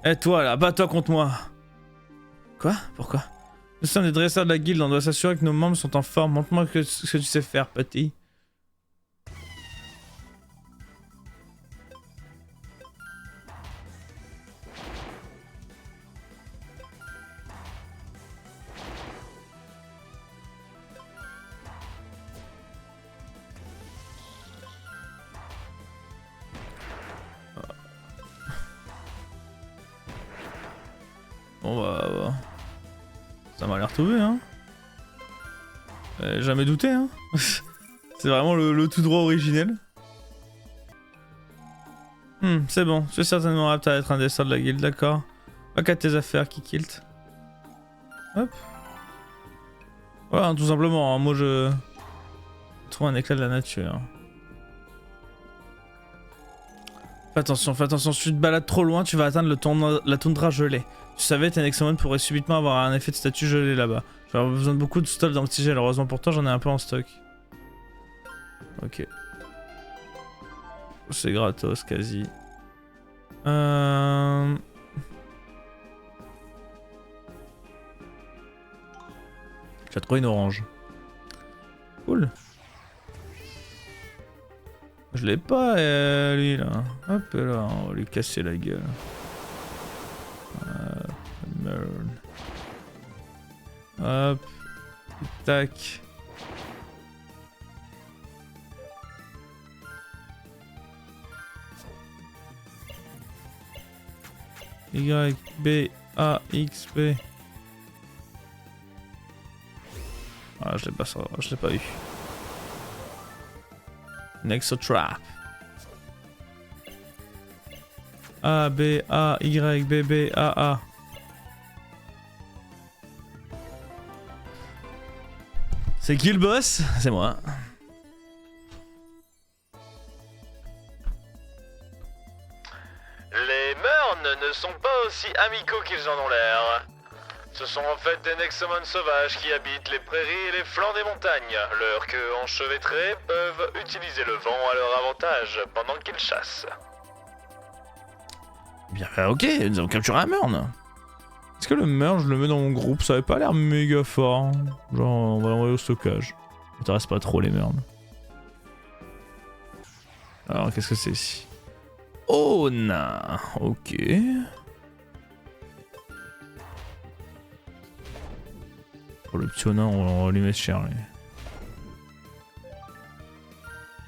Speaker 1: Et toi là, bats-toi contre moi. Quoi? Pourquoi? Nous sommes des dresseurs de la guilde, on doit s'assurer que nos membres sont en forme. Montre-moi ce que tu sais faire, petit. Bon bah... Ça m'a l'air trouvé, hein. Jamais douté, hein. C'est vraiment le tout droit originel. C'est bon, je suis certainement apte à être un des sorts de la guilde, d'accord. Va qu'à tes affaires, Kikilt. Hop. Voilà, tout simplement, hein, moi je... trouve un éclat de la nature. Fais attention, si tu te balades trop loin, tu vas atteindre la toundra gelée. Tu savais, tes Nexomon pourrait subitement avoir un effet de statue gelée là-bas. Je vais avoir besoin de beaucoup de stuff d'antigel, heureusement pour toi, j'en ai un peu en stock. Ok. C'est gratos, quasi. Tu as trouvé une orange. Cool. Je l'ai pas, lui, là. Hop là, on va lui casser la gueule. Merde. Hop. Tac. Y, B, A, X, B. Ah, je l'ai pas eu. Nexo Trap. A, B, A, Y, B, B, A, A. C'est qui le boss? C'est moi.
Speaker 4: Les Meurnes ne sont pas aussi amicaux qu'ils en ont l'air. Ce sont en fait des Nexomon sauvages qui habitent les prairies et les flancs des montagnes. Leurs queues enchevêtrées peuvent utiliser le vent à leur avantage pendant qu'ils chassent.
Speaker 1: Bien, ok, nous avons capturé un Meurne. Est-ce que le Meurne, je le mets dans mon groupe? Ça avait pas l'air méga fort. Hein. Genre, on va l'envoyer au stockage. Ça m'intéresse pas trop les Meurnes. Alors, qu'est-ce que c'est ici? Oh, na. Ok. Oh, le petit Onin, on va lui mettre cher, lui.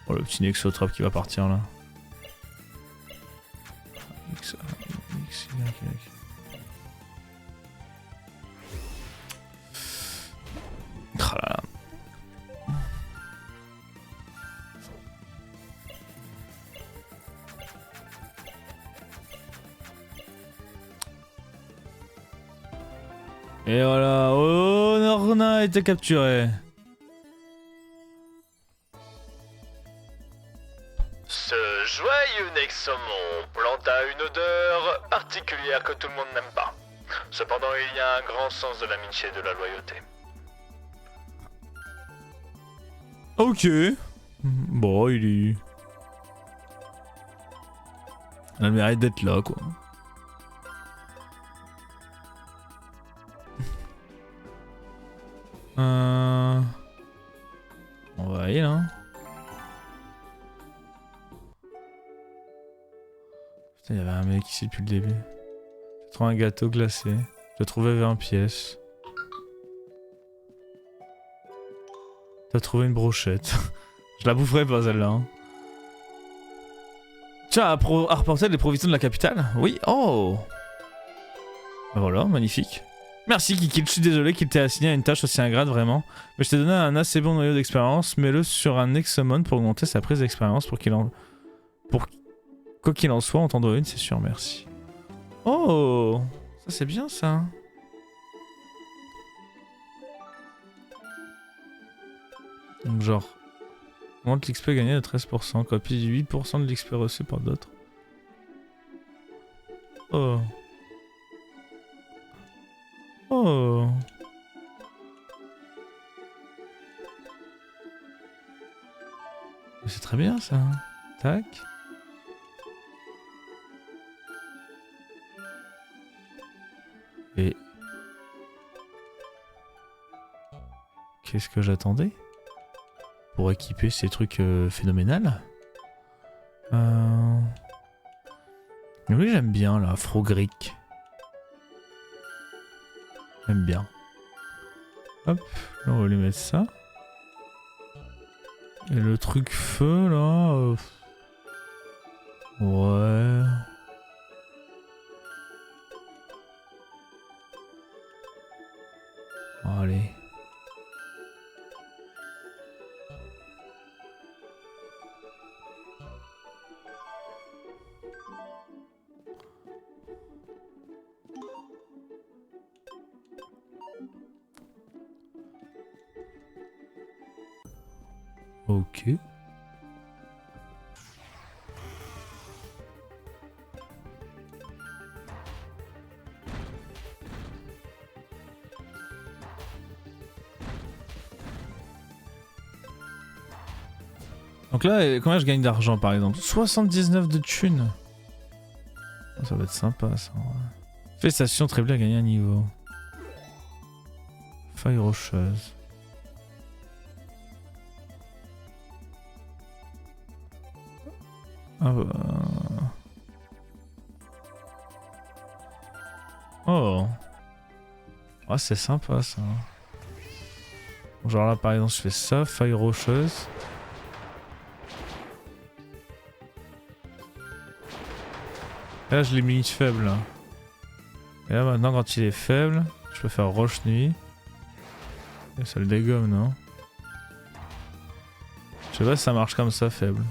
Speaker 1: Oh, le petit Nexotrap qui va partir, là. X, Y, Y. Oh là là. Et voilà, oh, Norna a été capturé.
Speaker 4: Ce joyeux Nexomon planta une odeur particulière que tout le monde n'aime pas. Cependant, il y a un grand sens de l'amitié et de la loyauté.
Speaker 1: Ok. Bon, il est... Il a le mérite d'être là, quoi. On va aller là. Putain, il y avait un mec ici depuis le début. J'ai trouvé un gâteau glacé. Je l'ai trouvé 20 pièces. T'as trouvé une brochette. Je la boufferai pas celle-là. Hein. Tu as rapporté les provisions de la capitale? Oui. Oh. Voilà, magnifique. Merci Kiki, je suis désolé qu'il t'ait assigné à une tâche aussi ingrate vraiment. Mais je t'ai donné un assez bon noyau d'expérience. Mets-le sur un Nexomon pour augmenter sa prise d'expérience pour quoi qu'il en soit, on t'en doit une, c'est sûr, merci. Oh, ça c'est bien ça. Donc genre, augmente l'XP gagné de 13%, copie 8% de l'XP reçu par d'autres. Oh. Oh. C'est très bien ça. Tac. Et... qu'est-ce que j'attendais pour équiper ces trucs phénoménal. Oui, j'aime bien là, Frogrick. J'aime bien. Hop, là on va lui mettre ça. Et le truc feu là... ouais... allez. Ok. Donc là, combien je gagne d'argent par exemple? 79 de thunes. Ça va être sympa ça. Félicitations, très bien, gagné un niveau. Faille rocheuse. Ah bah... oh. Ah c'est sympa ça. Genre là par exemple je fais ça, faille rocheuse. Et là je l'ai mis faible là. Et là maintenant quand il est faible, je peux faire roche nuit. Et ça le dégomme non? Je sais pas si ça marche comme ça faible.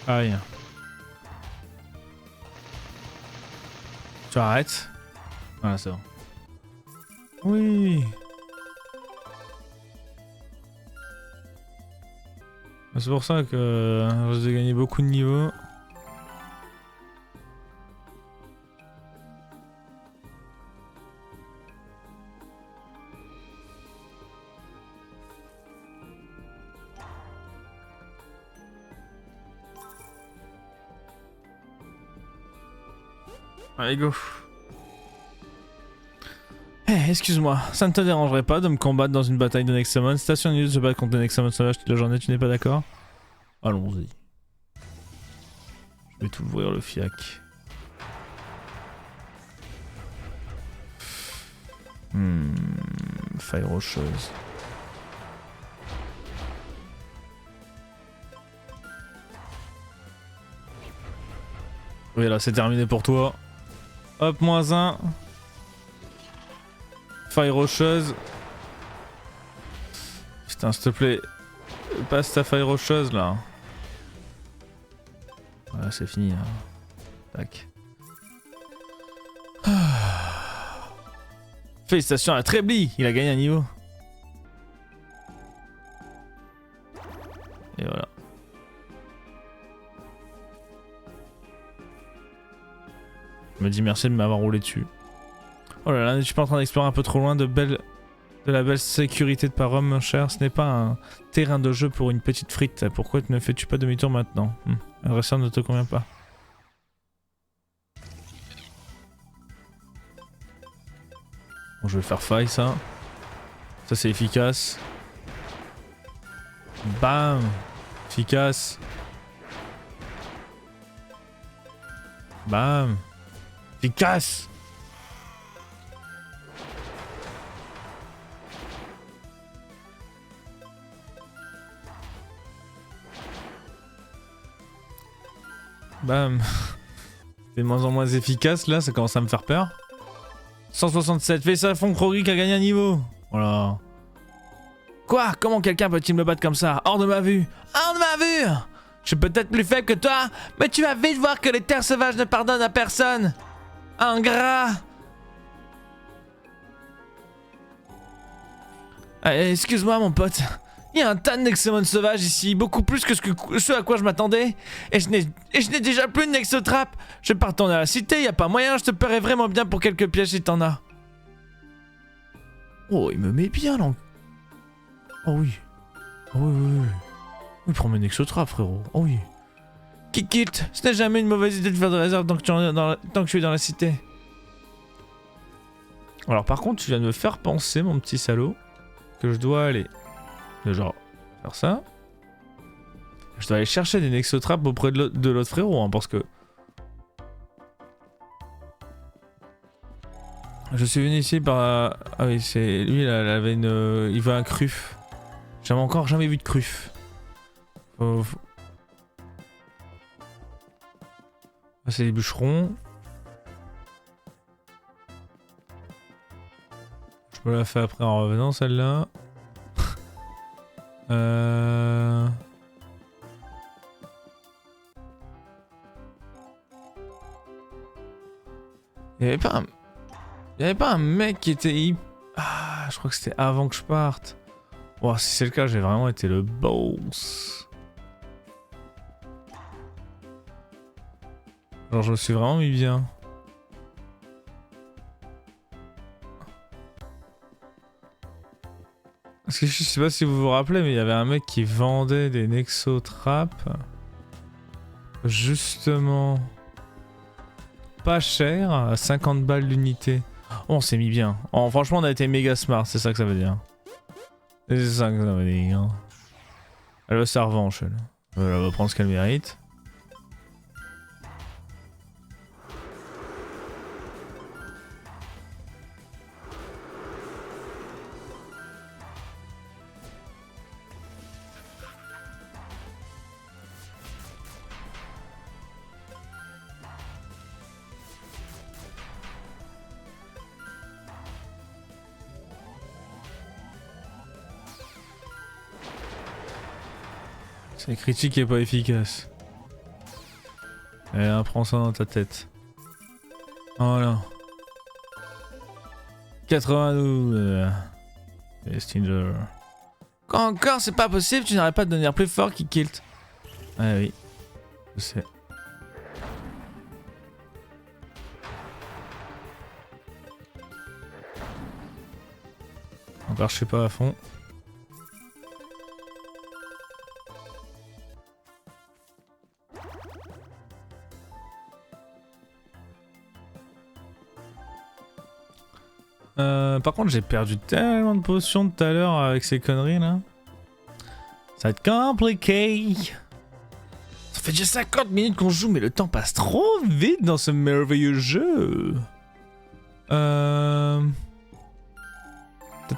Speaker 1: Aïe. Tu arrêtes? Voilà, c'est bon. Oui. C'est pour ça que j'ai gagné beaucoup de niveaux. Allez go. Eh, excuse-moi, ça ne te dérangerait pas de me combattre dans une bataille de Nexomon? Station News, je bats contre des Nexomon sauvages toute la journée, tu n'es pas d'accord? Allons-y. Je vais tout ouvrir le fiac. Faille rocheuse. Oui là c'est terminé pour toi. Hop, -1. Faille rocheuse. Putain, s'il te plaît. Passe ta faille rocheuse là. Voilà, c'est fini. Hein. Tac. Félicitations à Trebly, il a gagné un niveau. Et voilà. Il me dit merci de m'avoir roulé dessus. Oh là là, je suis pas en train d'explorer un peu trop loin de la belle sécurité de Parum, mon cher. Ce n'est pas un terrain de jeu pour une petite frite. Pourquoi ne fais-tu pas demi-tour maintenant? Le reste ne te convient pas. Bon, je vais faire faille, ça. Ça, c'est efficace. Bam! Efficace. Bam! Efficace! Bam! C'est de moins en moins efficace là, ça commence à me faire peur. 167, fais ça, fond Krogi qui a gagné un niveau! Voilà. Quoi? Comment quelqu'un peut-il me battre comme ça? Hors de ma vue! Hors de ma vue! Je suis peut-être plus faible que toi, mais tu vas vite voir que les terres sauvages ne pardonnent à personne! Ingrat! Excuse-moi mon pote, il y a un tas de Nexomon sauvages ici, beaucoup plus que ce à quoi je m'attendais. Et je n'ai déjà plus de Nexotrap. Je pars retourner à la cité, y a pas moyen, je te paierai vraiment bien pour quelques pièges si t'en as. Oh, il me met bien là. Oh oui. Oh oui, oui, oui. Oui, prends mes Nexotrap frérot, oh oui. Kikilt, ce n'est jamais une mauvaise idée de faire de réserve tant que tu es dans la cité. Alors par contre, tu viens de me faire penser, mon petit salaud, que je dois aller... genre, faire ça. Je dois aller chercher des Nexotraps auprès de l'autre frérot, hein, parce que... Je suis venu ici par... Ah oui, c'est... Lui, il avait une... Il veut un cruf. J'avais encore jamais vu de cruf. Ah, c'est les bûcherons. Je me la fais après en revenant, celle-là. Il y avait pas un mec qui était... Ah, je crois que c'était avant que je parte. Wow, si c'est le cas, j'ai vraiment été le boss. Genre, je me suis vraiment mis bien. Parce que je sais pas si vous vous rappelez, mais il y avait un mec qui vendait des Nexotraps. Justement... pas cher, à 50 balles l'unité. Oh, on s'est mis bien. Oh, franchement, on a été méga smart, c'est ça que ça veut dire. C'est ça que ça veut dire. Elle veut sa revanche, elle. Elle va prendre ce qu'elle mérite. C'est critique et pas efficace. Allez, prends ça dans ta tête. Voilà. 92. Et Stinger. Quand encore, c'est pas possible, tu n'arrêtes pas de devenir plus fort qui kilt. Ah oui. Je sais. Encore, je suis pas à fond. Par contre, j'ai perdu tellement de potions tout à l'heure avec ces conneries là. Ça va être compliqué. Ça fait déjà 50 minutes qu'on joue, mais le temps passe trop vite dans ce merveilleux jeu. Peut-être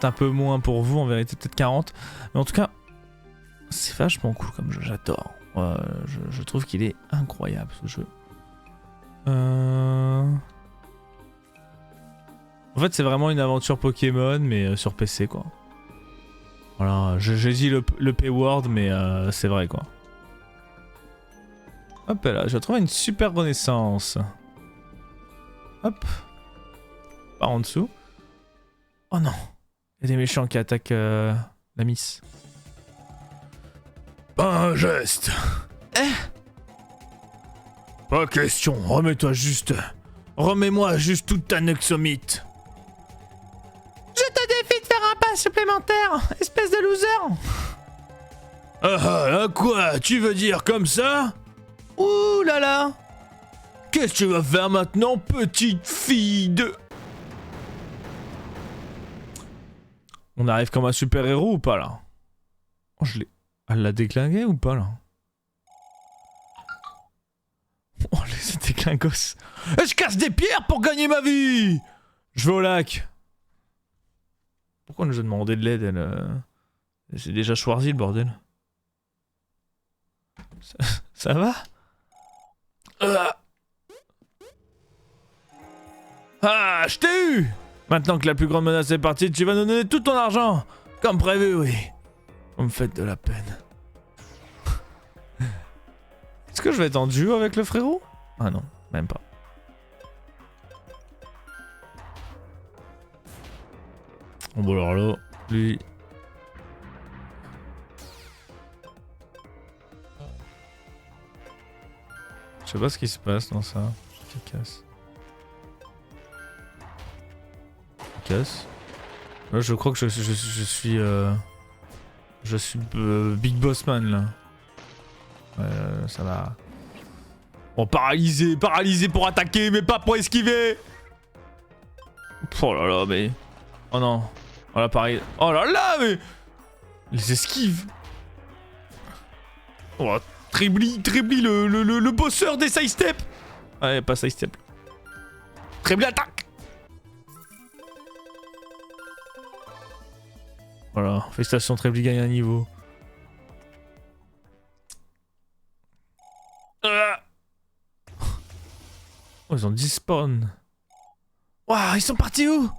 Speaker 1: un peu moins pour vous en vérité, peut-être 40. Mais en tout cas, c'est vachement cool comme jeu, j'adore. Je trouve qu'il est incroyable ce jeu. En fait, c'est vraiment une aventure Pokémon, mais sur PC, quoi. Voilà, j'ai dit le P-word, mais c'est vrai, quoi. Hop là, je trouve une super renaissance. Hop. Par en dessous. Oh non. Il y a des méchants qui attaquent la miss. Pas un geste. Pas question, remets-toi juste. Remets-moi juste toute ta nexomite.
Speaker 3: Je te défie de faire un pas supplémentaire, espèce de loser.
Speaker 1: Ah, quoi? Tu veux dire comme ça?
Speaker 3: Ouh là là.
Speaker 1: Qu'est-ce que tu vas faire maintenant, petite fille de... On arrive comme un super-héros ou pas, là? Oh, je l'ai... Elle l'a déclingué ou pas, là? Oh, les déclingos. Je casse des pierres pour gagner ma vie! Je vais au lac. Pourquoi elle nous a demandé de l'aide, elle... C'est déjà Schwarzy, le bordel. Ça va? Ah, je t'ai eu! Maintenant que la plus grande menace est partie, tu vas nous donner tout ton argent! Comme prévu, oui. Vous me faites de la peine. Est-ce que je vais être en duo avec le frérot? Ah non, même pas. Bon alors là, lui... Je sais pas ce qui se passe dans ça. Qui casse. Casse. Là, je crois que je suis Big Boss Man là. Ça va. Oh, paralysé pour attaquer, mais pas pour esquiver. Oh là là, mais. Oh non. Oh là, pareil. Oh là là, mais. Les esquives. Oh, Trebly, le bosseur des side step. Ouais, pas side step. Trebly attaque. Voilà, félicitations, Trebly gagne un niveau. Oh, ils ont despawn. Waouh, ils sont partis où?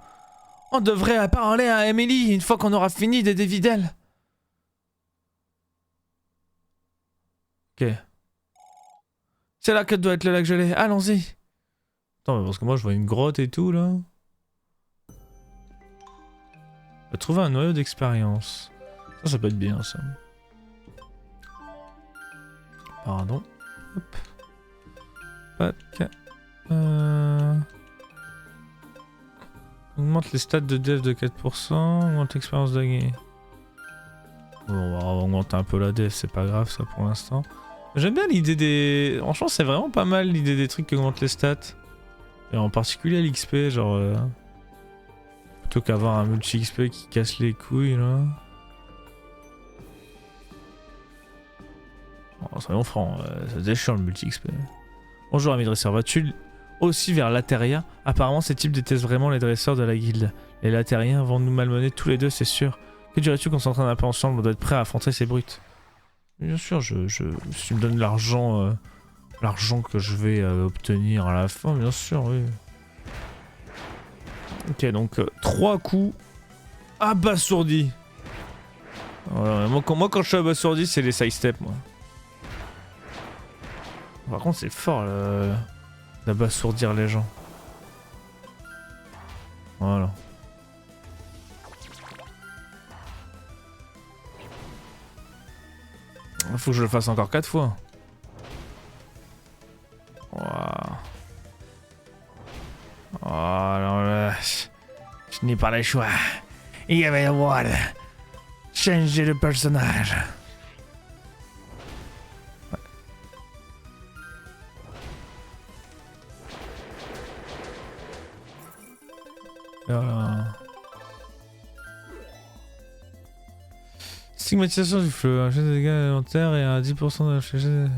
Speaker 1: On devrait parler à Emily une fois qu'on aura fini d'aider Videl. Ok. C'est là que doit être le lac gelé. Allons-y. Attends, mais parce que moi je vois une grotte et tout là. On va trouver un noyau d'expérience. Ça peut être bien ça. Pardon. Hop. Pac. Augmente les stats de dev de 4%, augmente l'expérience de guerre. Bon, on va augmenter un peu la dev, c'est pas grave ça pour l'instant. J'aime bien l'idée des... Franchement c'est vraiment pas mal l'idée des trucs qui augmentent les stats. Et en particulier l'XP, genre... Plutôt qu'avoir un multi-XP qui casse les couilles là. Oh, soyons francs, ça déchire le multi-XP. Bonjour ami dresseur, vas-tu aussi vers Lateria? Apparemment ces types détestent vraiment les dresseurs de la guilde. Les Latériens vont nous malmener tous les deux, c'est sûr. Que dirais-tu qu'on s'entraîne un peu ensemble? On doit être prêt à affronter ces brutes. Bien sûr, si tu me donnes l'argent que je vais obtenir à la fin, bien sûr, oui. Ok, donc 3 coups abasourdis. Voilà, moi quand je suis abasourdi, c'est les side steps, moi. Par contre, c'est fort d'abasourdir les gens. Voilà. Faut que je le fasse encore 4 fois. Waouh. Oh non, là, je n'ai pas le choix. Il va y avoir changer de personnage. Stigmatisation du feu, un jet de dégâts élémentaires et un 10% de la...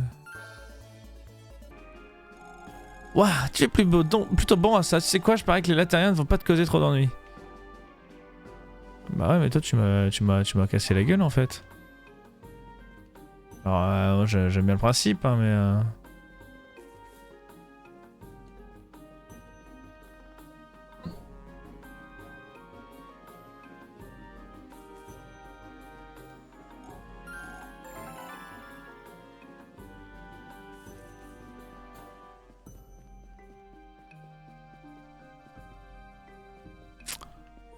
Speaker 1: Waouh, tu es plutôt bon à ça. Tu sais quoi, je parie que les Latériens ne vont pas te causer trop d'ennuis. Bah ouais, mais toi tu m'as cassé la gueule en fait. Alors moi j'aime bien le principe, hein, mais...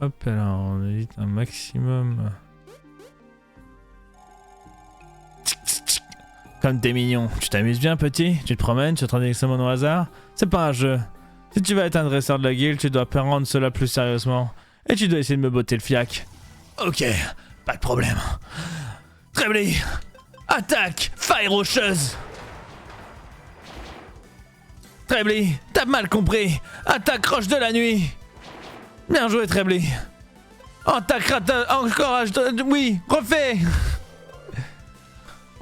Speaker 1: Hop là, on évite un maximum. Comme t'es mignon. Tu t'amuses bien, petit? Tu te promènes, tu traînes des Nexomon au hasard? C'est pas un jeu. Si tu veux être un dresseur de la guilde, tu dois prendre cela plus sérieusement. Et tu dois essayer de me botter le fiac. Ok, pas de problème. Trebly, attaque, faille rocheuse. Trebly, t'as mal compris. Attaque roche de la nuit. Bien joué, Trebly. Attaque encore oui, refais.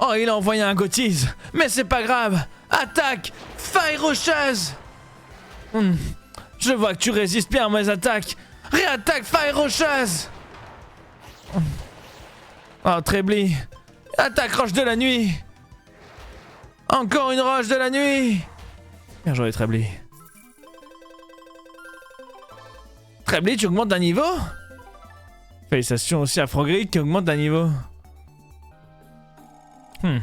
Speaker 1: Oh, il a envoyé un gotise. Mais c'est pas grave. Attaque, faille rocheuse. Je vois que tu résistes bien à mes attaques. Réattaque, faille rocheuse. Oh, Trebly. Attaque roche de la nuit. Encore une roche de la nuit. Bien joué, Trebly. Trebly, tu augmentes d'un niveau? Félicitations aussi à Frogrick qui augmente d'un niveau.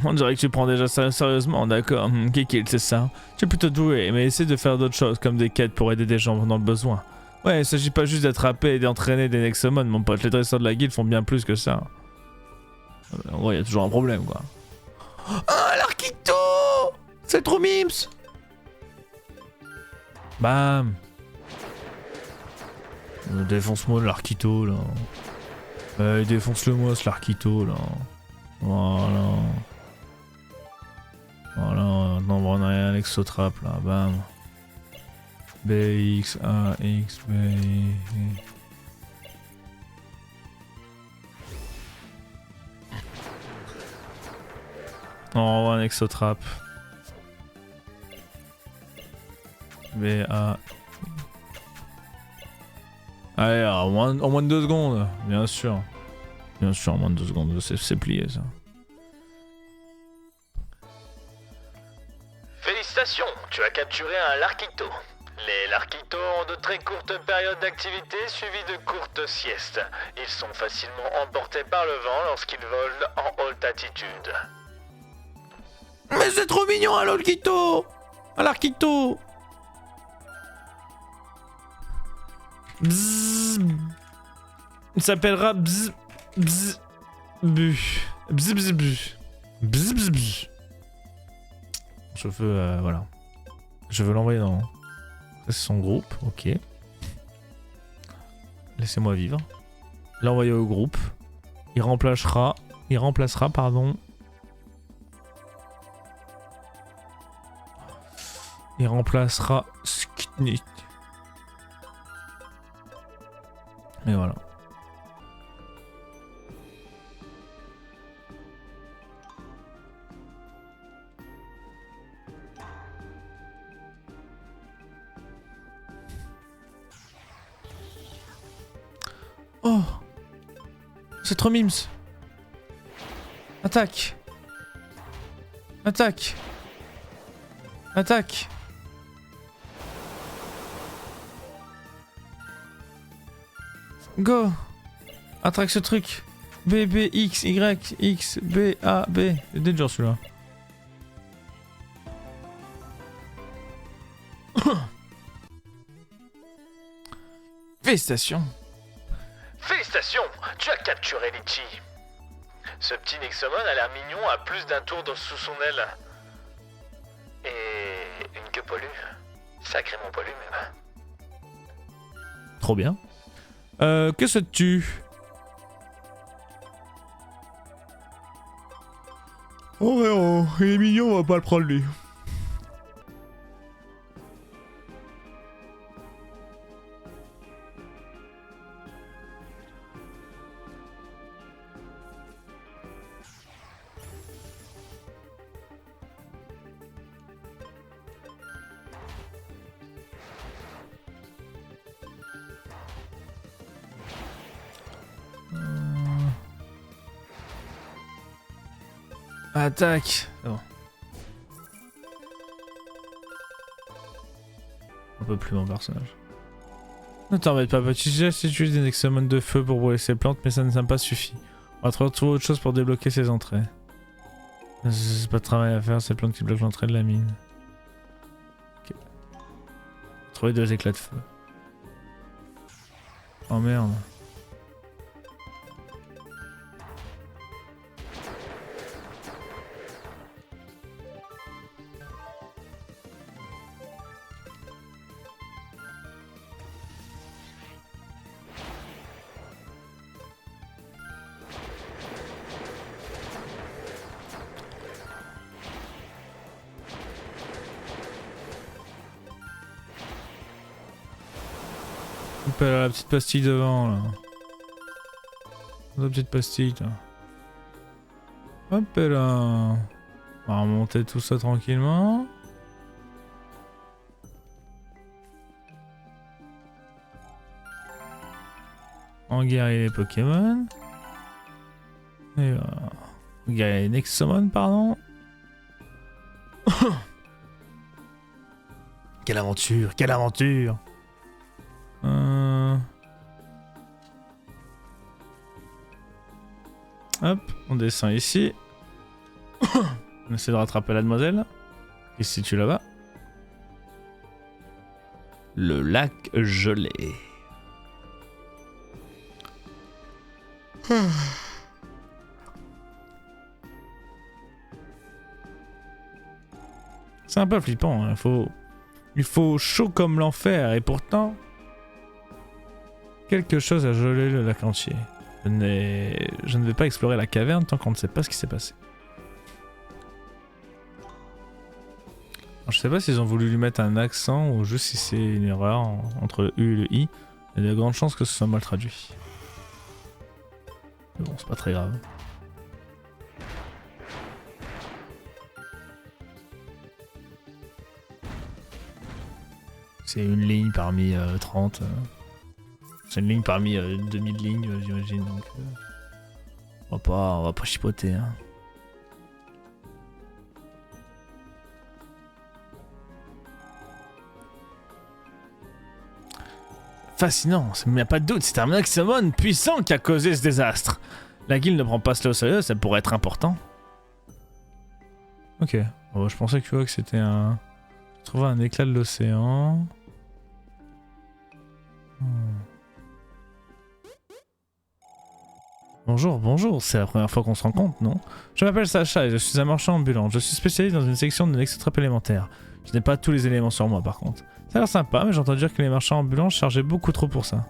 Speaker 1: On dirait que tu prends déjà ça sérieusement, d'accord. Kikil, c'est ça. Tu es plutôt doué, mais essaie de faire d'autres choses, comme des quêtes pour aider des gens dans le besoin. Ouais, il s'agit pas juste d'attraper et d'entraîner des Nexomon, mon pote. Les dresseurs de la guilde font bien plus que ça. En gros, il y a toujours un problème, quoi. Ah, l'Arquito! C'est trop mims! Bam! Défonce-moi l'Arquito, là. Défonce-le-moi, ce l'Arquito, là. Voilà. Voilà, maintenant on a un exotrap, là. Bam. BX, AX, B. On voit un exotrap. BA. Allez, en moins de 2 secondes, bien sûr. Bien sûr, en moins de 2 secondes, c'est plié ça.
Speaker 4: Félicitations, tu as capturé un Larkito. Les Larkito ont de très courtes périodes d'activité suivies de courtes siestes. Ils sont facilement emportés par le vent lorsqu'ils volent en haute altitude.
Speaker 1: Mais c'est trop mignon un Larkito! Un Larkito! Bzzz. Il s'appellera Bzzz. Bzzz. Bu. Bzzz bzzz bzzz. Bzzz bzzz bzzz. Je veux, voilà. Je veux l'envoyer dans... Ça c'est son groupe, ok. Laissez-moi vivre. L'envoyer au groupe. Il remplacera, pardon. Il remplacera Sknit. Et voilà. Oh! C'est trop mims! Attaque! Attaque! Attaque! Go! Attraque ce truc! B, B, X, Y, X, B, A, B. C'est danger celui-là. Félicitations!
Speaker 4: Félicitations, tu as capturé Litchi. Ce petit Nexomon a l'air mignon à plus d'un tour sous son aile. Et une queue poilue. Sacrément poilue même.
Speaker 1: Trop bien. Que ça te tue? Oh verra, il est mignon, on va pas le prendre lui. Attaque. Oh. On peut plus mon personnage. Ne t'embête pas, petit geste, utilise des Nexomon de feu pour brûler ces plantes, mais ça ne pas suffit. On va trouver autre chose pour débloquer ces entrées. C'est pas de travail à faire, ces plantes qui bloquent l'entrée de la mine. Ok. Trouver 2 éclats de feu. Oh merde. couper la petite pastille devant là. La petite pastille là. Hop là. On va remonter tout ça tranquillement. On guérit les Pokémon. Et voilà. On guérit les Nexomon, pardon. Quelle aventure, quelle aventure. Hop, on descend ici. On essaie de rattraper la demoiselle. Et si tu là-bas. Le lac gelé. C'est un peu flippant, hein. Il faut chaud comme l'enfer et pourtant quelque chose a gelé le lac entier. Je ne vais pas explorer la caverne tant qu'on ne sait pas ce qui s'est passé. Alors, je sais pas s'ils ont voulu lui mettre un accent ou juste si c'est une erreur entre le U et le I. Il y a de grandes chances que ce soit mal traduit. Mais bon, c'est pas très grave. C'est une ligne parmi 30. C'est une ligne parmi 2000 lignes, j'imagine. Donc, on va pas chipoter. Hein. Fascinant, il n'y a pas de doute, c'est un Nexomon puissant qui a causé ce désastre. La guilde ne prend pas cela au sérieux, ça pourrait être important. Ok, bon, je pensais que tu vois que c'était un... Je trouvais un éclat de l'océan. Bonjour, c'est la première fois qu'on se rencontre, non? Je m'appelle Sacha et je suis un marchand ambulant. Je suis spécialisé dans une section de Nexotrap élémentaire. Je n'ai pas tous les éléments sur moi par contre. Ça a l'air sympa, mais j'ai entendu dire que les marchands ambulants chargeaient beaucoup trop pour ça.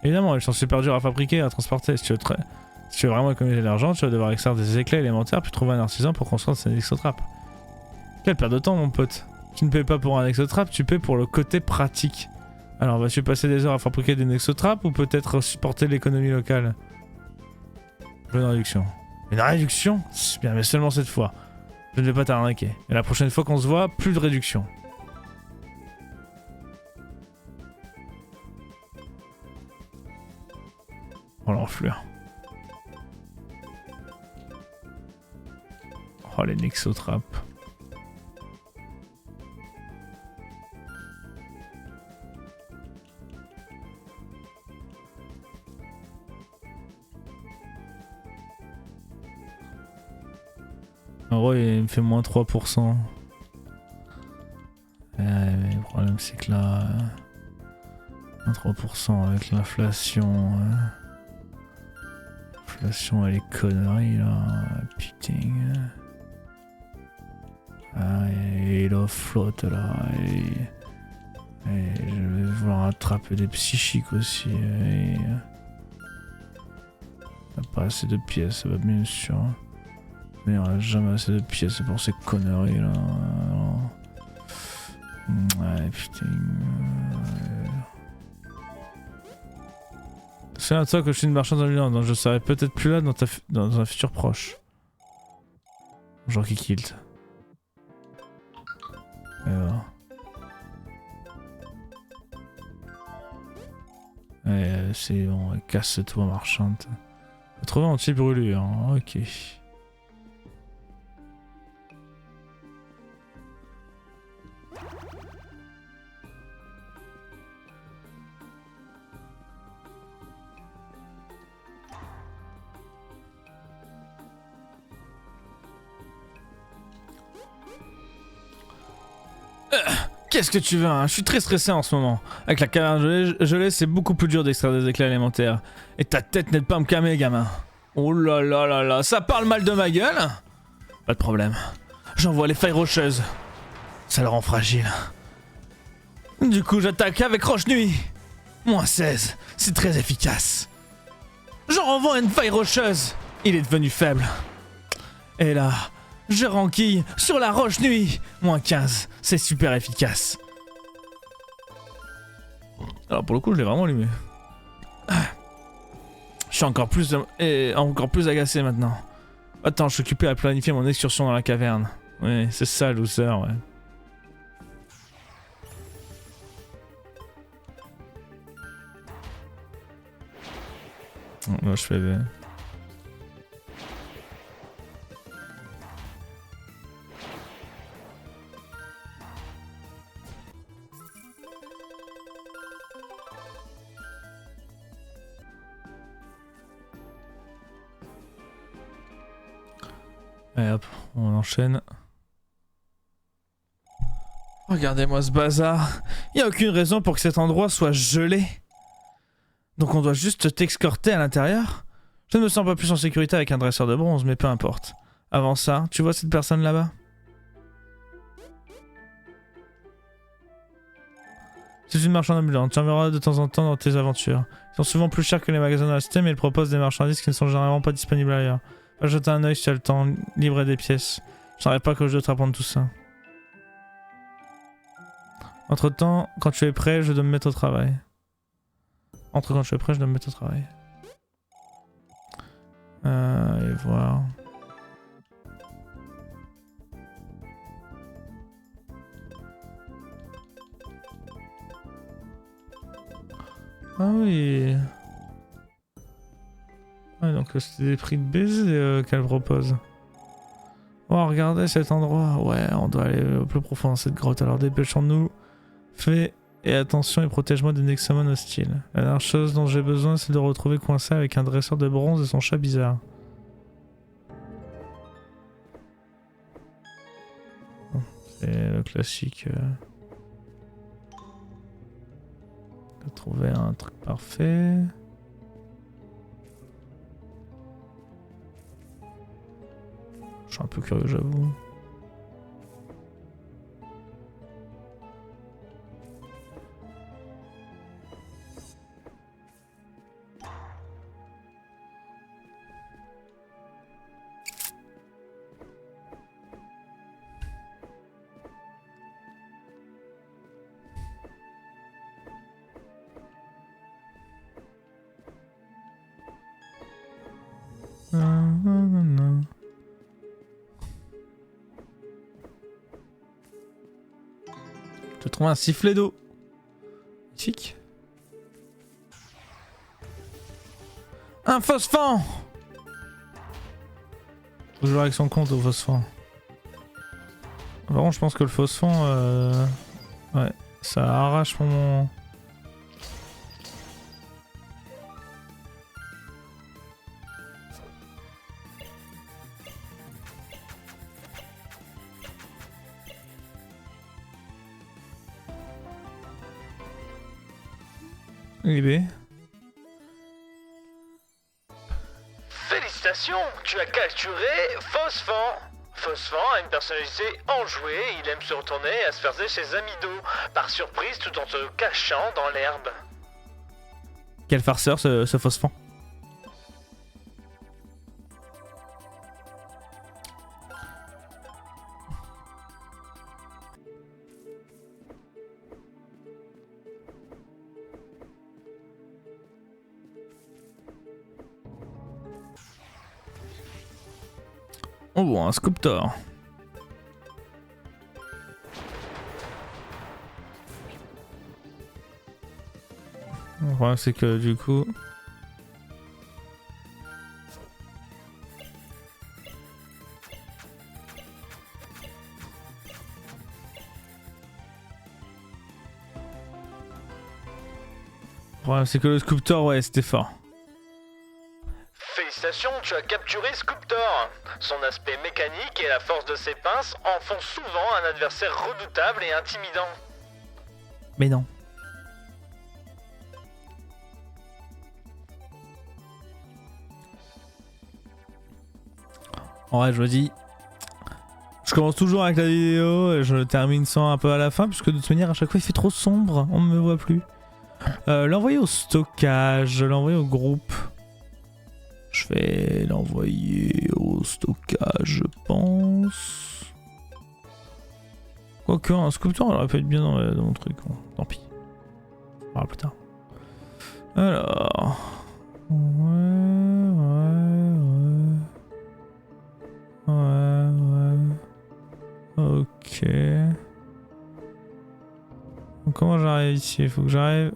Speaker 1: Évidemment, ils sont super durs à fabriquer et à transporter. Si tu veux vraiment économiser de l'argent, tu vas devoir extraire des éclats élémentaires puis trouver un artisan pour construire ces Nexotraps. Quelle perte de temps, mon pote. Tu ne payes pas pour un Nexotrap, tu payes pour le côté pratique. Alors, vas-tu passer des heures à fabriquer des Nexotraps ou peut-être supporter l'économie locale? Une réduction. Une réduction? C'est bien, mais seulement cette fois. Je ne vais pas t'arnaquer. Et la prochaine fois qu'on se voit, plus de réduction. Oh l'enflure. Oh les Nexotraps. En gros, il me fait moins 3%. Mais le problème, c'est que là... moins 3% avec l'inflation... L'inflation, elle est connerie, là. Putain. Ah, et il flotte, là. Et je vais vouloir attraper des psychiques aussi. Et... il n'y a pas assez de pièces, ça va bien sûr. Mais on a jamais assez de pièces pour ces conneries là. Ouais, putain. C'est à toi que je suis une marchande ambulante, donc je serai peut-être plus là dans un futur proche. Bonjour Kikilt. Et voilà. C'est bon, casse-toi marchande. Trouver un anti-brûlure, hein. Ok. Qu'est-ce que tu veux, hein? Je suis très stressé en ce moment. Avec la caverne gelée, c'est beaucoup plus dur d'extraire des éclats élémentaires. Et ta tête n'aide pas à me calmer, gamin. Oh là là là là, ça parle mal de ma gueule? Pas de problème. J'envoie les failles rocheuses. Ça le rend fragile. Du coup, j'attaque avec Roche-Nuit. Moins 16, c'est très efficace. J'en renvoie une faille rocheuse. Il est devenu faible. Et là... je renquille sur la Roche-Nuit. Moins 15, c'est super efficace. Alors pour le coup, je l'ai vraiment allumé. Je suis encore plus agacé maintenant. Attends, je suis occupé à planifier mon excursion dans la caverne. Oui, c'est ça, loser, ouais. Moi, je fais... Et hop, on enchaîne. Regardez-moi ce bazar. Il n'y a aucune raison pour que cet endroit soit gelé. Donc on doit juste t'escorter à l'intérieur. Je ne me sens pas plus en sécurité avec un dresseur de bronze, mais peu importe. Avant ça, tu vois cette personne là-bas? C'est une marchande ambulante, tu en verras de temps en temps dans tes aventures. Ils sont souvent plus chers que les magasins de la cité, mais ils proposent des marchandises qui ne sont généralement pas disponibles ailleurs. Va jeter un oeil si tu as le temps, livrer des pièces. Je n'arrive pas que je dois te apprendre tout ça. Entre temps, quand tu es prêt, je dois me mettre au travail. Et voir. Ah oui. Ouais, donc c'est des prix de baiser qu'elle propose. Oh, regardez cet endroit. Ouais, on doit aller au plus profond dans cette grotte. Alors dépêchons-nous. Fais et attention et protège-moi des Nexomon hostiles. La dernière chose dont j'ai besoin, c'est de retrouver coincé avec un dresseur de bronze et son chat bizarre. Bon, c'est le classique. De trouver un truc parfait. Je suis un peu curieux, j'avoue. Je trouve un sifflet d'eau. Magnifique. Un phosphore. Faut jouer avec son compte au phosphore. Vraiment, je pense que le phosphore, ouais, ça arrache mon... Libé.
Speaker 4: Félicitations, tu as capturé Phosphore. Phosphore a une personnalité enjouée, il aime se retourner et à se faire ses amis d'eau, par surprise tout en se cachant dans l'herbe.
Speaker 1: Quel farceur ce phosphore. Oh bon, un sculptor. Le problème c'est que du coup... Le problème c'est que le sculptor, ouais, c'était fort.
Speaker 4: Félicitations, tu as capturé Sculptor. Son aspect mécanique et la force de ses pinces en font souvent un adversaire redoutable et intimidant.
Speaker 1: Mais non. Ouais, je me dis... Je commence toujours avec la vidéo et je termine sans un peu à la fin, puisque de toute manière, à chaque fois, il fait trop sombre, on ne me voit plus. L'envoyer au stockage, l'envoyer au groupe. Je vais l'envoyer au stockage, je pense. Quoique, un sculpteur, il aurait pu être bien dans mon truc. Bon, tant pis. On verra plus tard. Alors... Ouais. Ok. Donc, comment j'arrive ici? Il faut que j'arrive...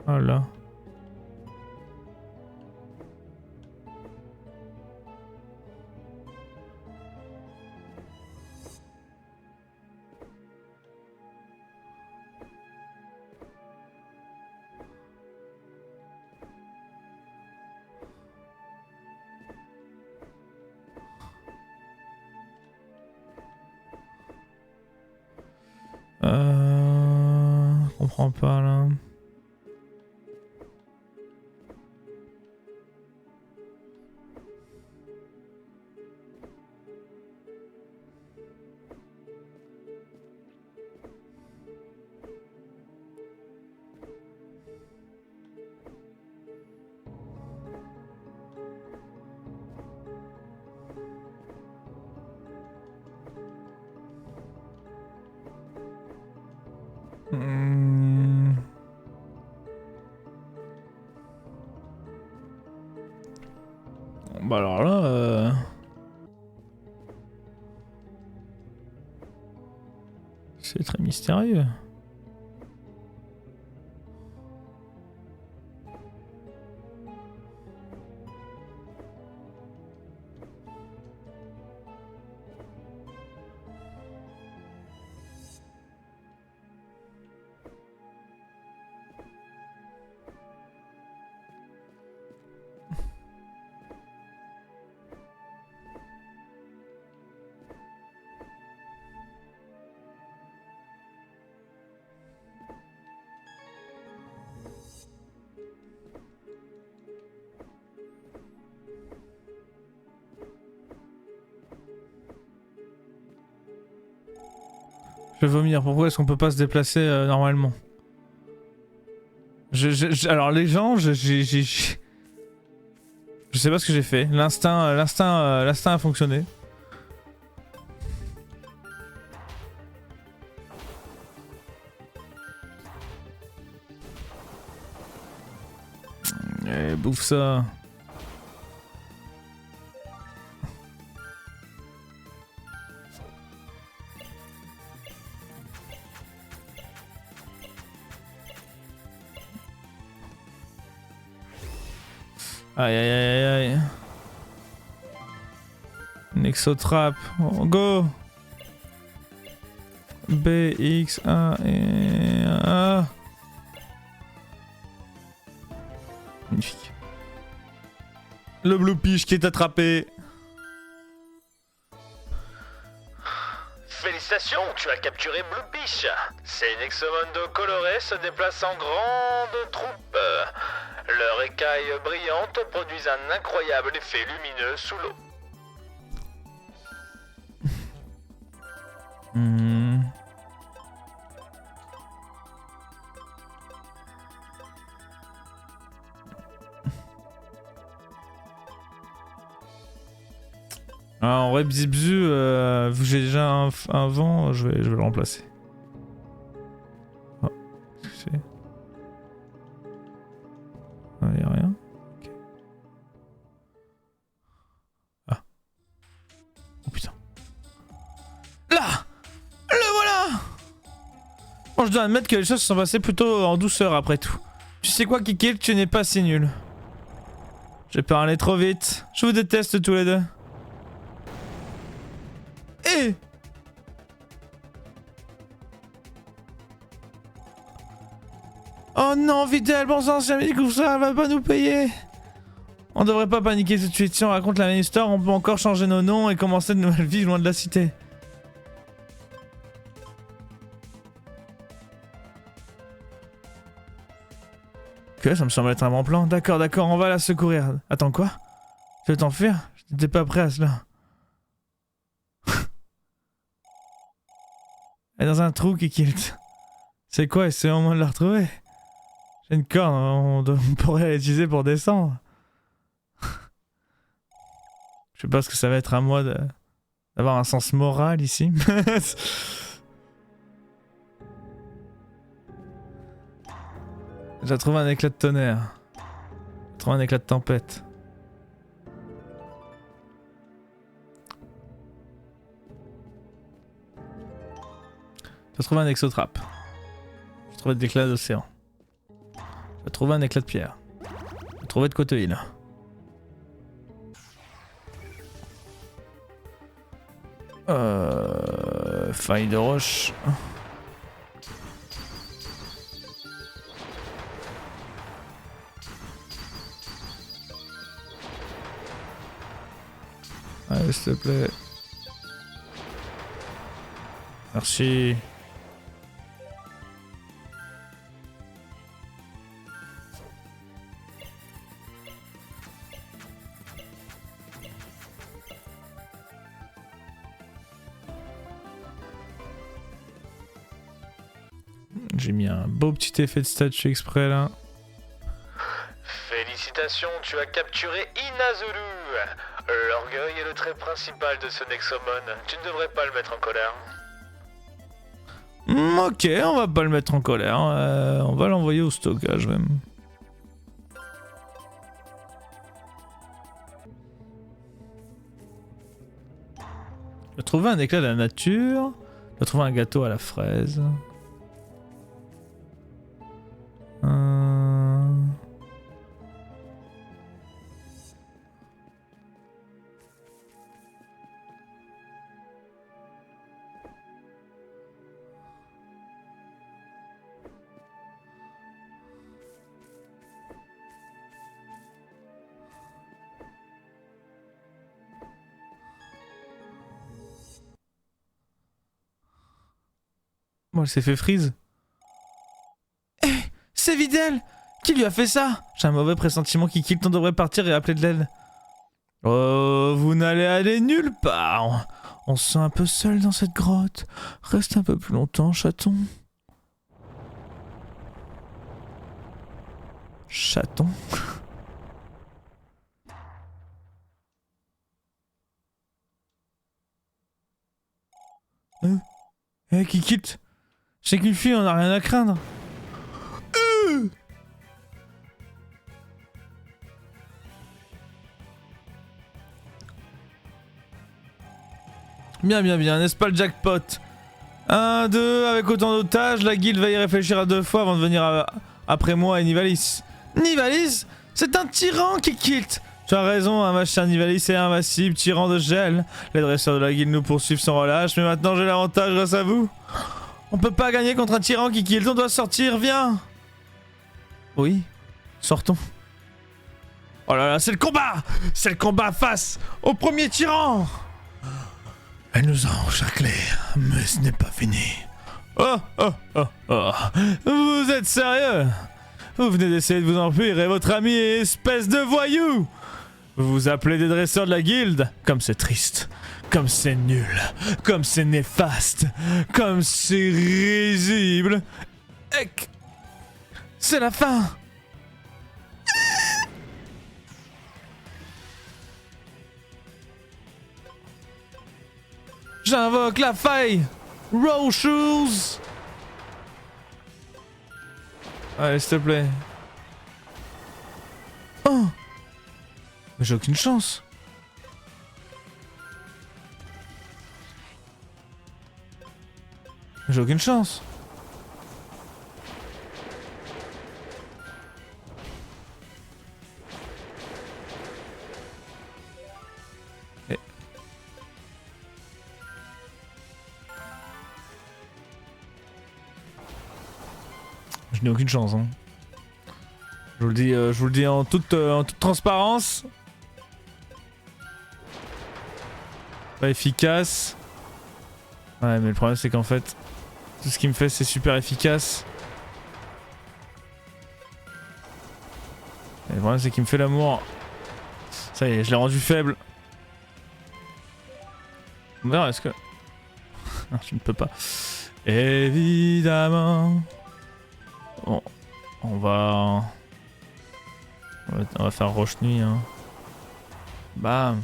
Speaker 1: Voilà. Je comprends pas là. Bah alors là... C'est très mystérieux. Je vais vomir, pourquoi est-ce qu'on peut pas se déplacer normalement? Alors les gens, je sais pas ce que j'ai fait. L'instinct a fonctionné. Bouffe ça. Aïe aïe aïe aïe aïe. Nexotrap, go. B, X, A et A. Magnifique. Le Blue Piche qui est attrapé.
Speaker 4: Félicitations, tu as capturé Bluepiche. Ces Nexomondo colorés se déplacent en grande troupe. Leurs écailles brillantes produisent un incroyable effet lumineux sous l'eau.
Speaker 1: Ah, en vrai, Bzibzu, vu que j'ai déjà un vent, je vais le remplacer. Oh, qu'est-ce que c'est? Ah, y'a rien. Okay. Ah. Oh putain. Là! Le voilà! Bon, je dois admettre que les choses se sont passées plutôt en douceur après tout. Tu sais quoi, Kikil, tu n'es pas si nul. J'ai parlé trop vite. Je vous déteste tous les deux. Oh non, Videl, bon sang, si jamais découvre ça, elle va pas nous payer. On devrait pas paniquer tout de suite. Si on raconte la même histoire, on peut encore changer nos noms et commencer de nouvelles vies loin de la cité. Ok, ça me semble être un bon plan. D'accord, on va la secourir. Attends, quoi? Tu veux t'enfuir? J'étais pas prêt à cela. Elle est dans un trou qui kilt. C'est quoi? C'est au moment de la retrouver? J'ai une corne, on pourrait l'utiliser pour descendre. Je sais pas ce que ça va être à moi d'avoir un sens moral ici. J'ai trouvé un éclat de tonnerre. J'ai trouvé un éclat de tempête. J'ai trouvé un exotrape. J'ai trouvé des éclats d'océan. J'ai trouvé un éclat de pierre. J'ai trouvé de Cotehill. Faille de roche. Allez, s'il te plaît. Merci. J'ai mis un beau petit effet de statue exprès là.
Speaker 4: Félicitations, tu as capturé Inazulu. L'orgueil est le trait principal de ce Nexomon. Tu ne devrais pas le mettre en colère.
Speaker 1: Ok, on va pas le mettre en colère. On va l'envoyer au stockage même. J'ai trouvé un éclat de la nature. J'ai trouvé un gâteau à la fraise. Bon, elle s'est fait freeze. Eh, c'est Videl! Qui lui a fait ça? J'ai un mauvais pressentiment qui on devrait partir et appeler de l'aide. Oh, vous n'allez aller nulle part. On se sent un peu seul dans cette grotte. Reste un peu plus longtemps, chaton. Chaton? Kikit? C'est qu'une fille, on n'a rien à craindre. Bien, n'est-ce pas le jackpot? 1, 2, avec autant d'otages, la guilde va y réfléchir à 2 fois avant de venir après moi et Nivalis. Nivalis? C'est un tyran qui quitte. Tu as raison, un machin Nivalis est invincible, tyran de gel. Les dresseurs de la guilde nous poursuivent sans relâche, mais maintenant j'ai l'avantage grâce à vous. On peut pas gagner contre un tyran qui quitte, on doit sortir, viens. Oui, sortons. Oh là là, c'est le combat! C'est le combat face au premier tyran! Elle nous a encerclés, mais ce n'est pas fini. Oh. Vous êtes sérieux? Vous venez d'essayer de vous enfuir et votre ami est espèce de voyou! Vous vous appelez des dresseurs de la guilde? Comme c'est triste. Comme c'est nul. Comme c'est néfaste. Comme c'est risible. Ec! C'est la fin! J'invoque la faille! Roll shoes! Allez, s'il te plaît. Oh! Mais j'ai aucune chance. J'ai aucune chance. Je n'ai aucune chance, hein. Je vous le dis en toute transparence. Pas efficace. Ouais, mais le problème c'est qu'en fait, tout ce qu'il me fait c'est super efficace. Et le problème c'est qu'il me fait l'amour. Ça y est, je l'ai rendu faible. On verra, est-ce que... Non, je ne peux pas. Évidemment. Bon, on va faire roche nuit, hein. Bam.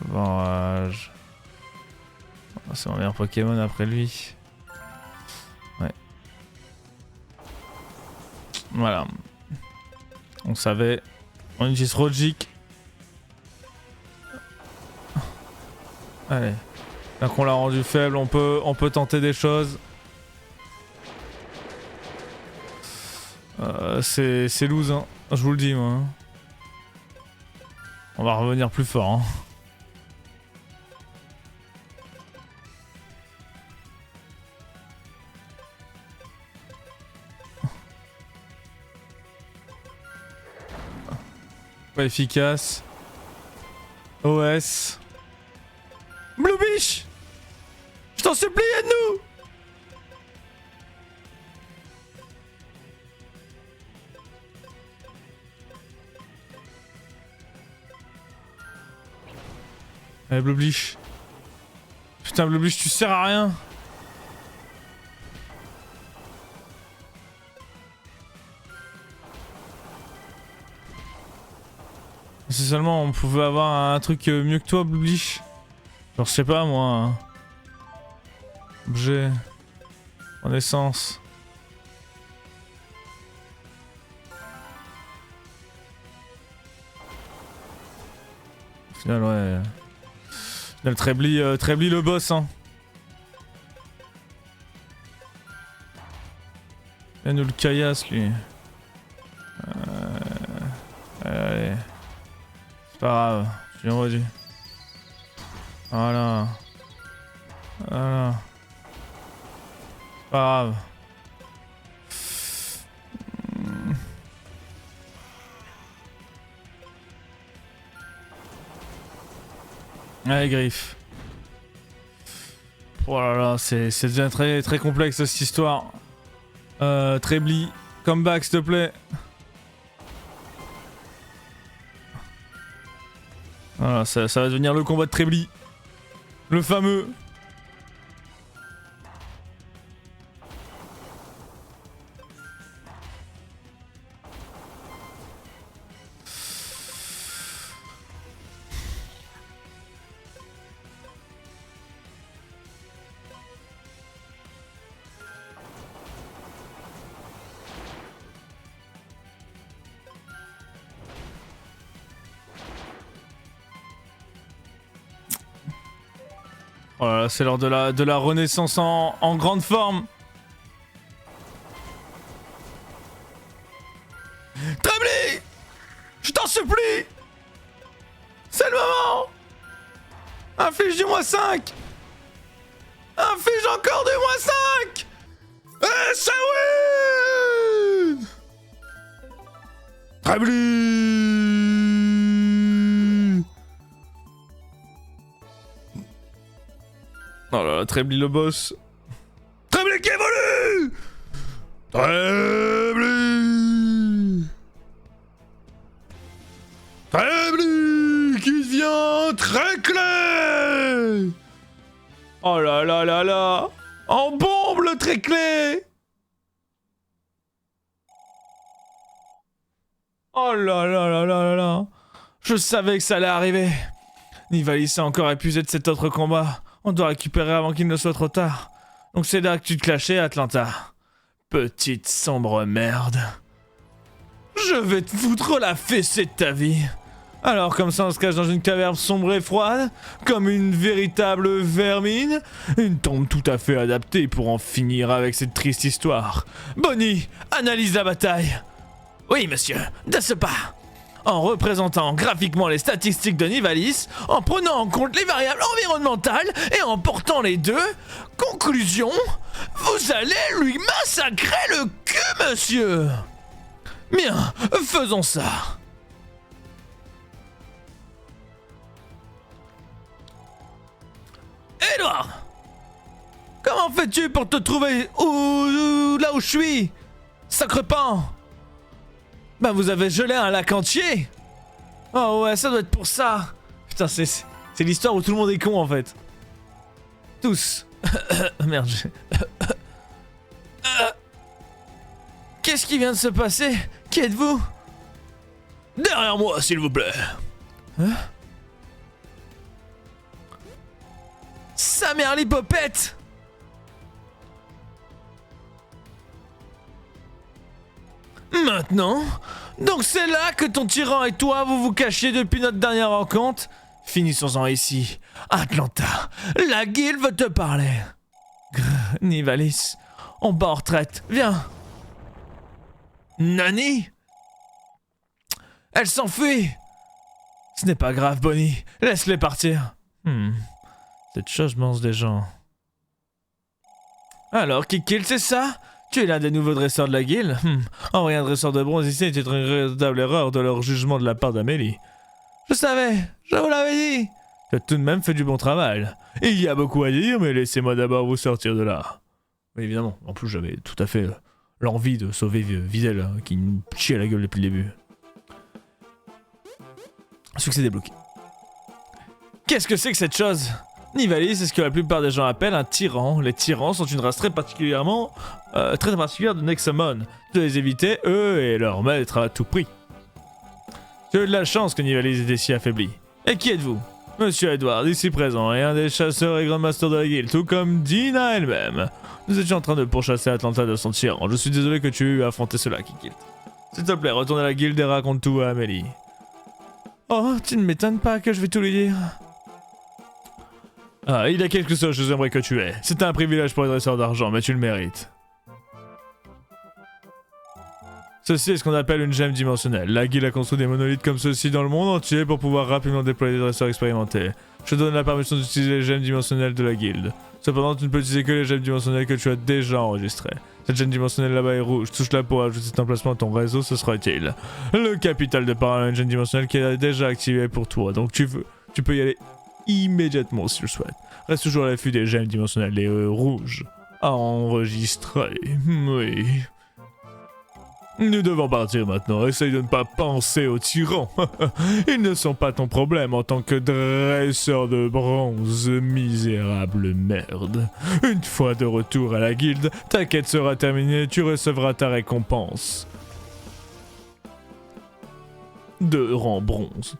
Speaker 1: Barrage. C'est mon meilleur Pokémon après lui. Ouais. Voilà. On savait. On utilise Rogic. Allez. Là qu'on l'a rendu faible, on peut tenter des choses. C'est loose, hein. Je vous le dis, moi. On va revenir plus fort, hein. Pas efficace. OS. Bluebish! Je t'en supplie, aide-nous! Allez, Bluebish. Putain, Bluebish, tu sers à rien. Si seulement on pouvait avoir un truc mieux que toi, Bluebish. Genre, je sais pas moi. Objet. Renaissance. Au final, ouais. Au final, Trebly le boss, hein. Il nous le caillasse, lui. Allez. C'est pas grave, je l'ai redit. Voilà. Voilà. C'est pas grave. Allez, Griff. Oh là là, c'est déjà très complexe cette histoire. Trebly, comeback s'il te plaît. Voilà, ça va devenir le combat de Trebly. Le fameux. Oh là là, c'est l'heure de la renaissance en grande forme. Trebly, je t'en supplie. C'est le moment. Inflige du -5. Inflige encore du -5. Et ça win. Trebly. Oh là là, Trebly le boss. Trebly qui évolue. Trebly. Trebly qui devient très clé. Oh là là là là. En bombe le très clé. Oh là là là là là là. Je savais que ça allait arriver. Nivalis a encore épuisé de cet autre combat. On doit récupérer avant qu'il ne soit trop tard. Donc c'est là que tu te clashais, Atlanta. Petite sombre merde. Je vais te foutre la fessée de ta vie. Alors comme ça on se cache dans une caverne sombre et froide, comme une véritable vermine. Une tombe tout à fait adaptée pour en finir avec cette triste histoire. Bonnie, analyse la bataille.
Speaker 3: Oui, monsieur, de ce pas.
Speaker 1: En représentant graphiquement les statistiques de Nivalis, en prenant en compte les variables environnementales et en portant les deux, conclusion, vous allez lui massacrer le cul, monsieur. Bien, faisons ça. Edouard, comment fais-tu pour te trouver là où je suis? Sacre pain. Bah vous avez gelé un lac entier. Oh ouais, ça doit être pour ça. Putain, c'est l'histoire où tout le monde est con en fait. Tous. Merde. Qu'est-ce qui vient de se passer? Qui êtes-vous? Derrière moi, s'il vous plaît. Hein? Sa mère l'hypopète! Maintenant? Donc c'est là que ton tyran et toi vous vous cachiez depuis notre dernière rencontre? Finissons-en ici. Atlanta, la guilde veut te parler. Grrr, Nivalis, on bat en retraite, viens. Nani? Elle s'enfuit. Ce n'est pas grave, Bonnie, laisse-les partir. Cette chose des gens. Alors, Kikil, c'est ça? Tu es l'un des nouveaux dresseurs de la guilde? Envoyer un dresseur de bronze ici était une regrettable erreur de leur jugement de la part d'Amélie. Je savais, je vous l'avais dit. Tu as tout de même fait du bon travail. Il y a beaucoup à dire, mais laissez-moi d'abord vous sortir de là. Oui, évidemment. En plus, j'avais tout à fait l'envie de sauver Wiesel, qui me chie à la gueule depuis le début. Succès débloqué. Qu'est-ce que c'est que cette chose? Nivalis, c'est ce que la plupart des gens appellent un tyran. Les tyrans sont une race très particulière de Nexomon. Tu dois les éviter, eux et leur maître à tout prix. Tu as eu de la chance que Nivalis était si affaibli. Et qui êtes-vous? Monsieur Edward, ici présent, et un des chasseurs et grandmasters de la guilde, tout comme Dina elle-même. Nous étions en train de pourchasser Atlanta de son tyran. Je suis désolé que tu aies eu à affronter cela, Kikilt. S'il te plaît, retourne à la guilde et raconte tout à Amélie. Oh, tu ne m'étonnes pas que je vais tout lui dire. Ah, il y a quelque chose que j'aimerais que tu aies. C'est un privilège pour les dresseurs d'argent, mais tu le mérites. Ceci est ce qu'on appelle une gemme dimensionnelle. La guilde a construit des monolithes comme ceux-ci dans le monde entier pour pouvoir rapidement déployer des dresseurs expérimentés. Je te donne la permission d'utiliser les gemmes dimensionnelles de la guilde. Cependant, tu ne peux utiliser que les gemmes dimensionnelles que tu as déjà enregistrées. Cette gemme dimensionnelle là-bas est rouge. Touche-la pour ajouter cet emplacement à ton réseau, ce sera utile. Le capital de parallèle une gemme dimensionnelle qui est déjà activée pour toi, donc tu peux y aller immédiatement si tu le souhaites. Reste toujours à l'affût des gemmes dimensionnelles, les rouges. À enregistrer, oui. Nous devons partir maintenant, essaye de ne pas penser aux tyrans. Ils ne sont pas ton problème en tant que dresseur de bronze, misérable merde. Une fois de retour à la guilde, ta quête sera terminée, tu recevras ta récompense. De rang bronze.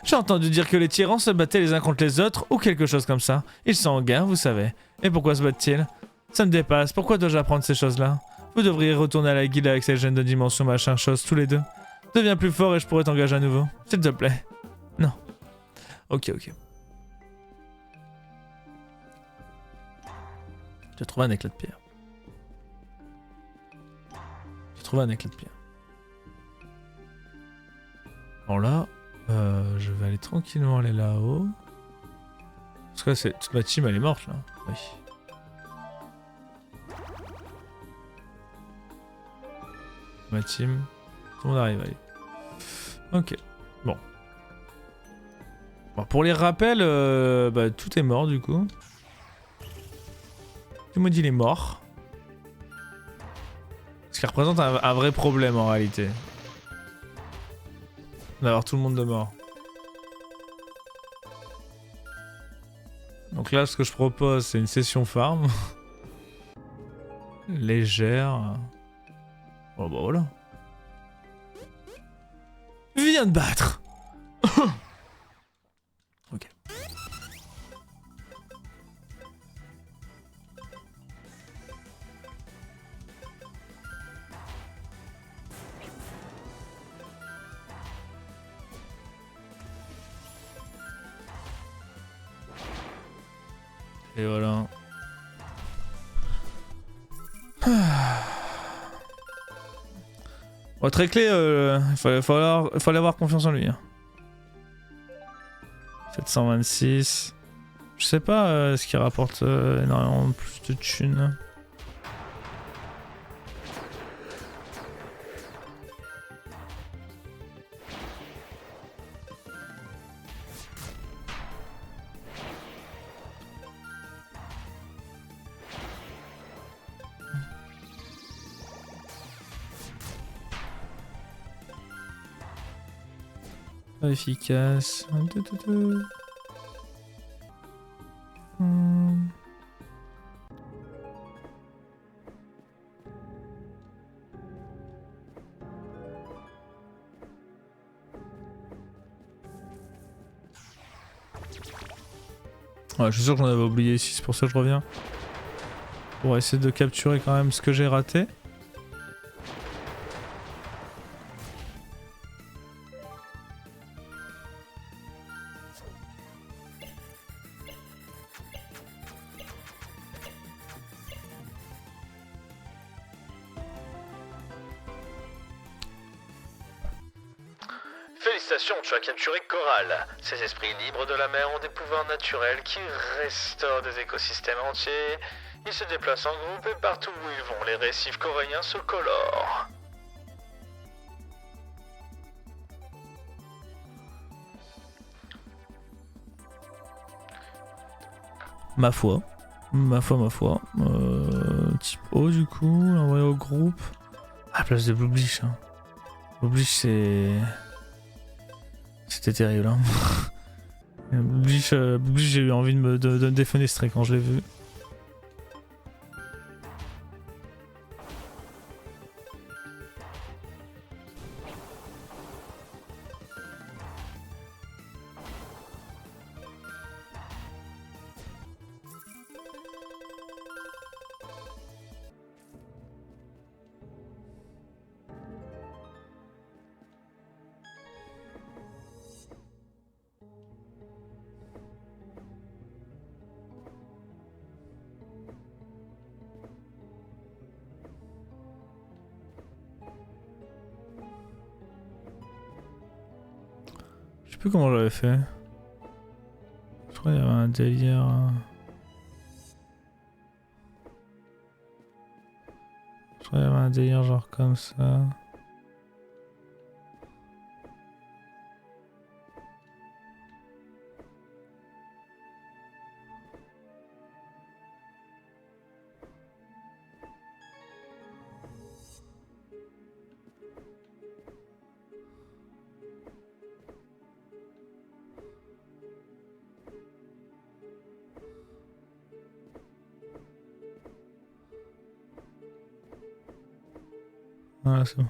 Speaker 1: J'ai entendu dire que les tyrans se battaient les uns contre les autres ou quelque chose comme ça. Ils sont en guerre, vous savez. Et pourquoi se battent-ils? Ça me dépasse, pourquoi dois-je apprendre ces choses-là? Vous devriez retourner à la guilde avec cette gemme de dimension machin chose tous les deux. Deviens plus fort et je pourrai t'engager à nouveau. S'il te plaît. Non. Ok. J'ai trouvé un éclat de pierre. Bon là, je vais aller tranquillement aller là-haut. Parce que toute ma team elle est morte là. Oui. Ma team. Tout le monde arrive, allez. Ok. Bon, pour les rappels, tout est mort du coup. Tout le monde il est mort. Ce qui représente un vrai problème en réalité. D'avoir tout le monde de mort. Donc là, ce que je propose, c'est une session farm. Légère. Oh bah voilà. Viens te battre. Ok. Et voilà. Bon, très clé, il fallait avoir confiance en lui. Hein. 726. Je sais pas ce qui rapporte énormément plus de thunes. Pas efficace. Ouais, je suis sûr que j'en avais oublié ici, c'est pour ça que je reviens. Pour essayer de capturer quand même ce que j'ai raté.
Speaker 4: Félicitations, tu as capturé Coral. Ces esprits libres de la mer ont des pouvoirs naturels qui restaurent des écosystèmes entiers. Ils se déplacent en groupe et partout où ils vont, les récifs coralliens se colorent.
Speaker 1: Ma foi. Ma foi. Type O du coup, l'envoyer au groupe. À la place de Blueblish. Hein. Blueblish c'est... C'était terrible. Hein. Blueblish, j'ai eu envie de me défenestrer quand je l'ai vu. Je sais plus comment j'avais fait. Je crois qu'il y avait un délire. Je crois qu'il y avait un délire genre comme ça. Ah, c'est bon.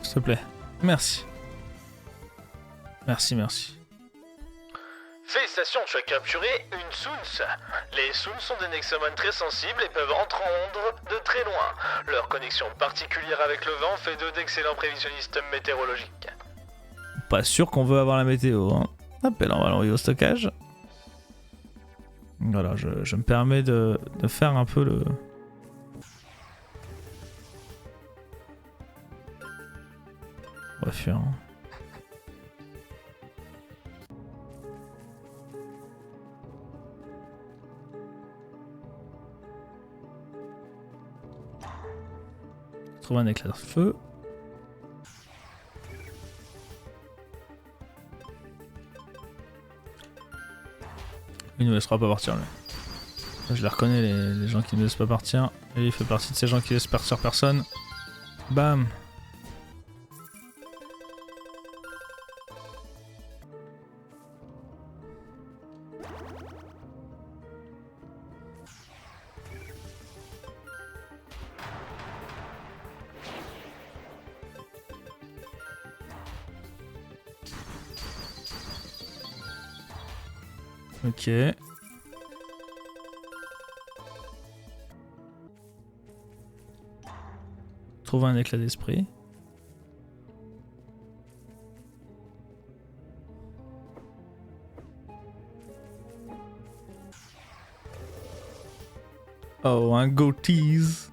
Speaker 1: S'il te plaît. Merci. Merci.
Speaker 4: Félicitations, tu as capturé une Soons. Les Soons sont des Nexomon très sensibles et peuvent entendre de très loin. Leur connexion particulière avec le vent fait d'eux d'excellents prévisionnistes météorologiques.
Speaker 1: Pas sûr qu'on veut avoir la météo. Hein. Hop, et là on va l'envoyer au stockage. Voilà, je me permets de faire un peu le... On va fuir. Hein. Trouver un éclair de feu. Il ne nous laissera pas partir lui. Je les reconnais les gens qui ne laissent pas partir. Et il fait partie de ces gens qui laissent partir personne. Bam. Ok. Trouver un éclat d'esprit. Oh, un go tease.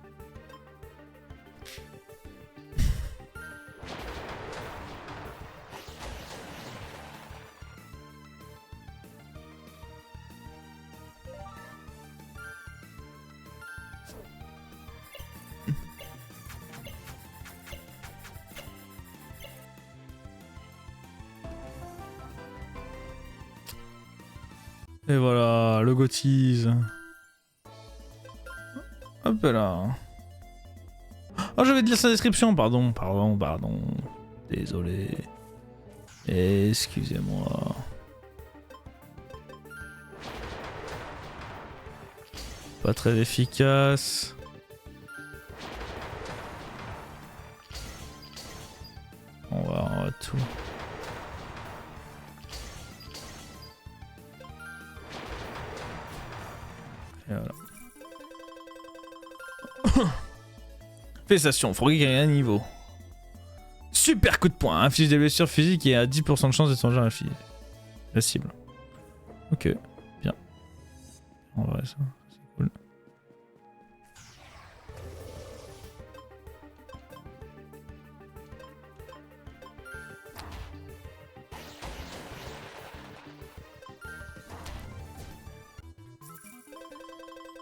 Speaker 1: Et voilà, le gotise. Hop là. Oh, je vais te lire sa description, pardon. Désolé. Excusez-moi. Pas très efficace. On va tout. Et voilà. Félicitations, Froggy gagne un niveau. Super coup de poing, inflige des blessures physiques et a 10% de chance de changer la cible. Ok, bien. En vrai, ça, c'est cool.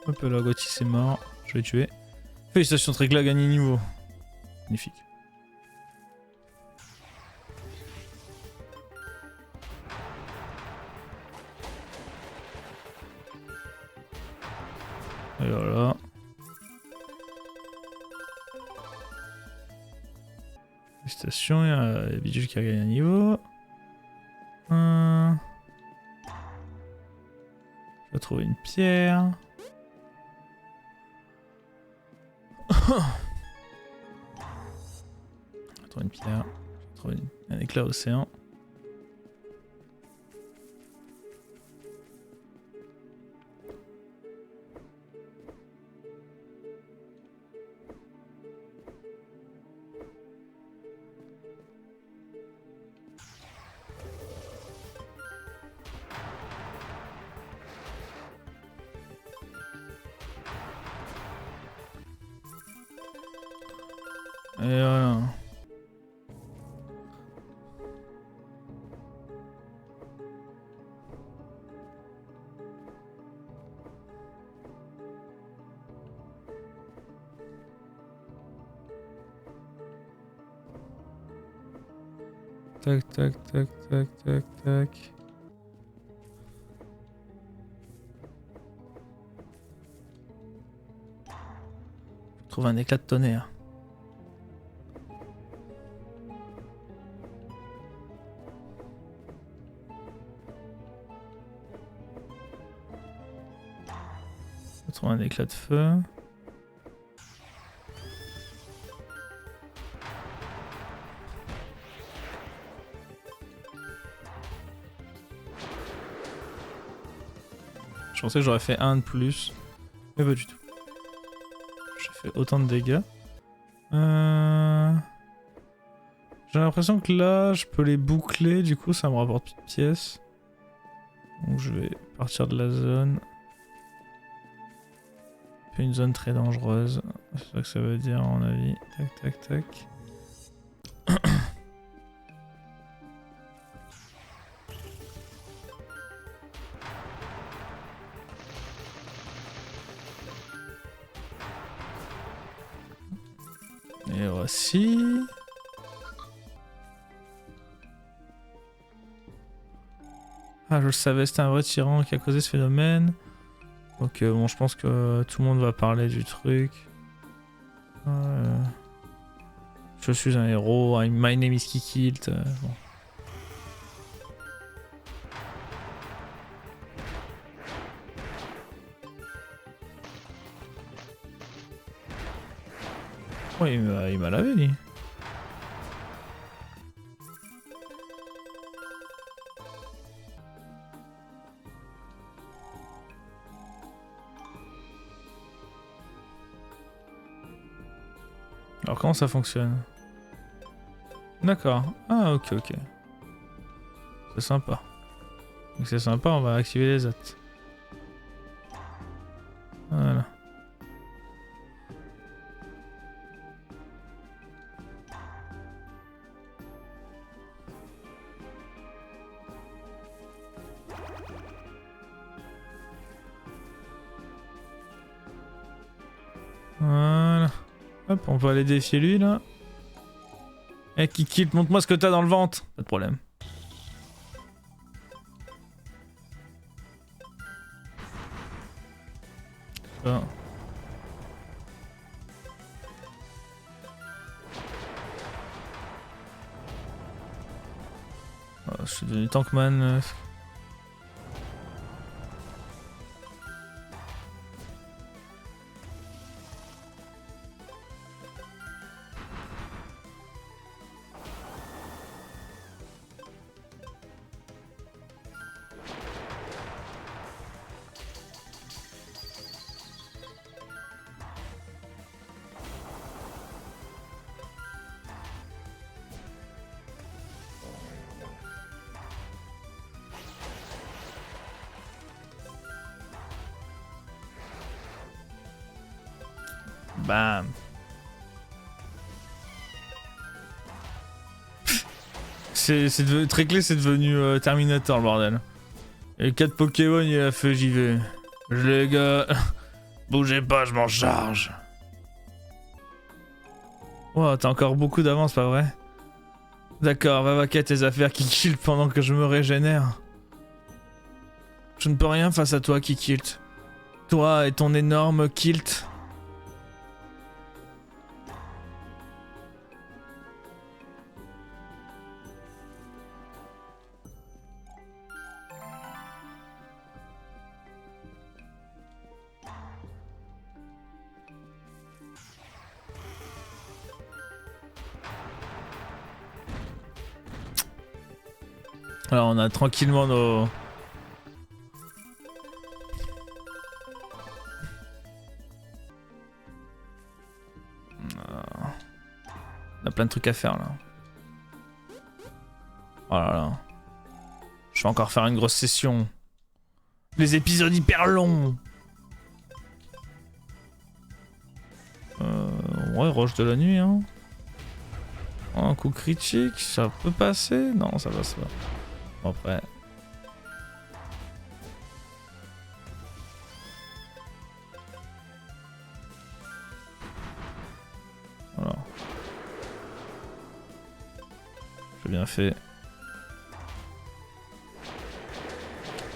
Speaker 1: Hop là, Gotti c'est mort, je vais tuer. Félicitations, Tricla gagne niveau. Magnifique. Et voilà. Félicitations, il y a Bidule qui a gagné un niveau. Je vais trouver une pierre. Je vais trouver une pierre. Je vais trouver un éclair océan. Et voilà. Tac, tac, tac, tac, tac, tac. Je trouve un éclat de tonnerre. Je trouve un éclat de feu. Je pensais que j'aurais fait un de plus, mais pas du tout. J'ai fait autant de dégâts. J'ai l'impression que là, je peux les boucler, du coup ça me rapporte plus de pièces. Donc je vais partir de la zone. C'est une zone très dangereuse, c'est ça que ça veut dire à mon avis. Tac tac tac. Et voici. Ah, je le savais, c'était un vrai tyran qui a causé ce phénomène. Donc bon, je pense que tout le monde va parler du truc. Je suis un héros, my name is Kikilt. Bon. Oh, il m'a lavé, lui. Alors comment ça fonctionne? D'accord. Ah ok ok. C'est sympa. Donc c'est sympa, on va activer les autres. Voilà. Voilà. Hop, on peut aller défier lui là. Eh Kiki, montre-moi ce que t'as dans le ventre. Pas de problème. pas. Oh, je suis devenu tankman. Bam. Très clé, c'est devenu Terminator le bordel. Et 4 Pokémon, il a fait j'y vais. Les gars, bougez pas, je m'en charge. Wow, t'as encore beaucoup d'avance, pas vrai? D'accord, va vaquer à tes affaires, Kikilt, pendant que je me régénère. Je ne peux rien face à toi, Kikilt. Toi et ton énorme kilt. Alors on a tranquillement nos... On a plein de trucs à faire là. Oh là là. Je vais encore faire une grosse session. Les épisodes hyper longs. Ouais, roche de la nuit hein. Un coup critique, ça peut passer? Non, ça passe pas. Bon, après. Voilà. J'ai bien fait.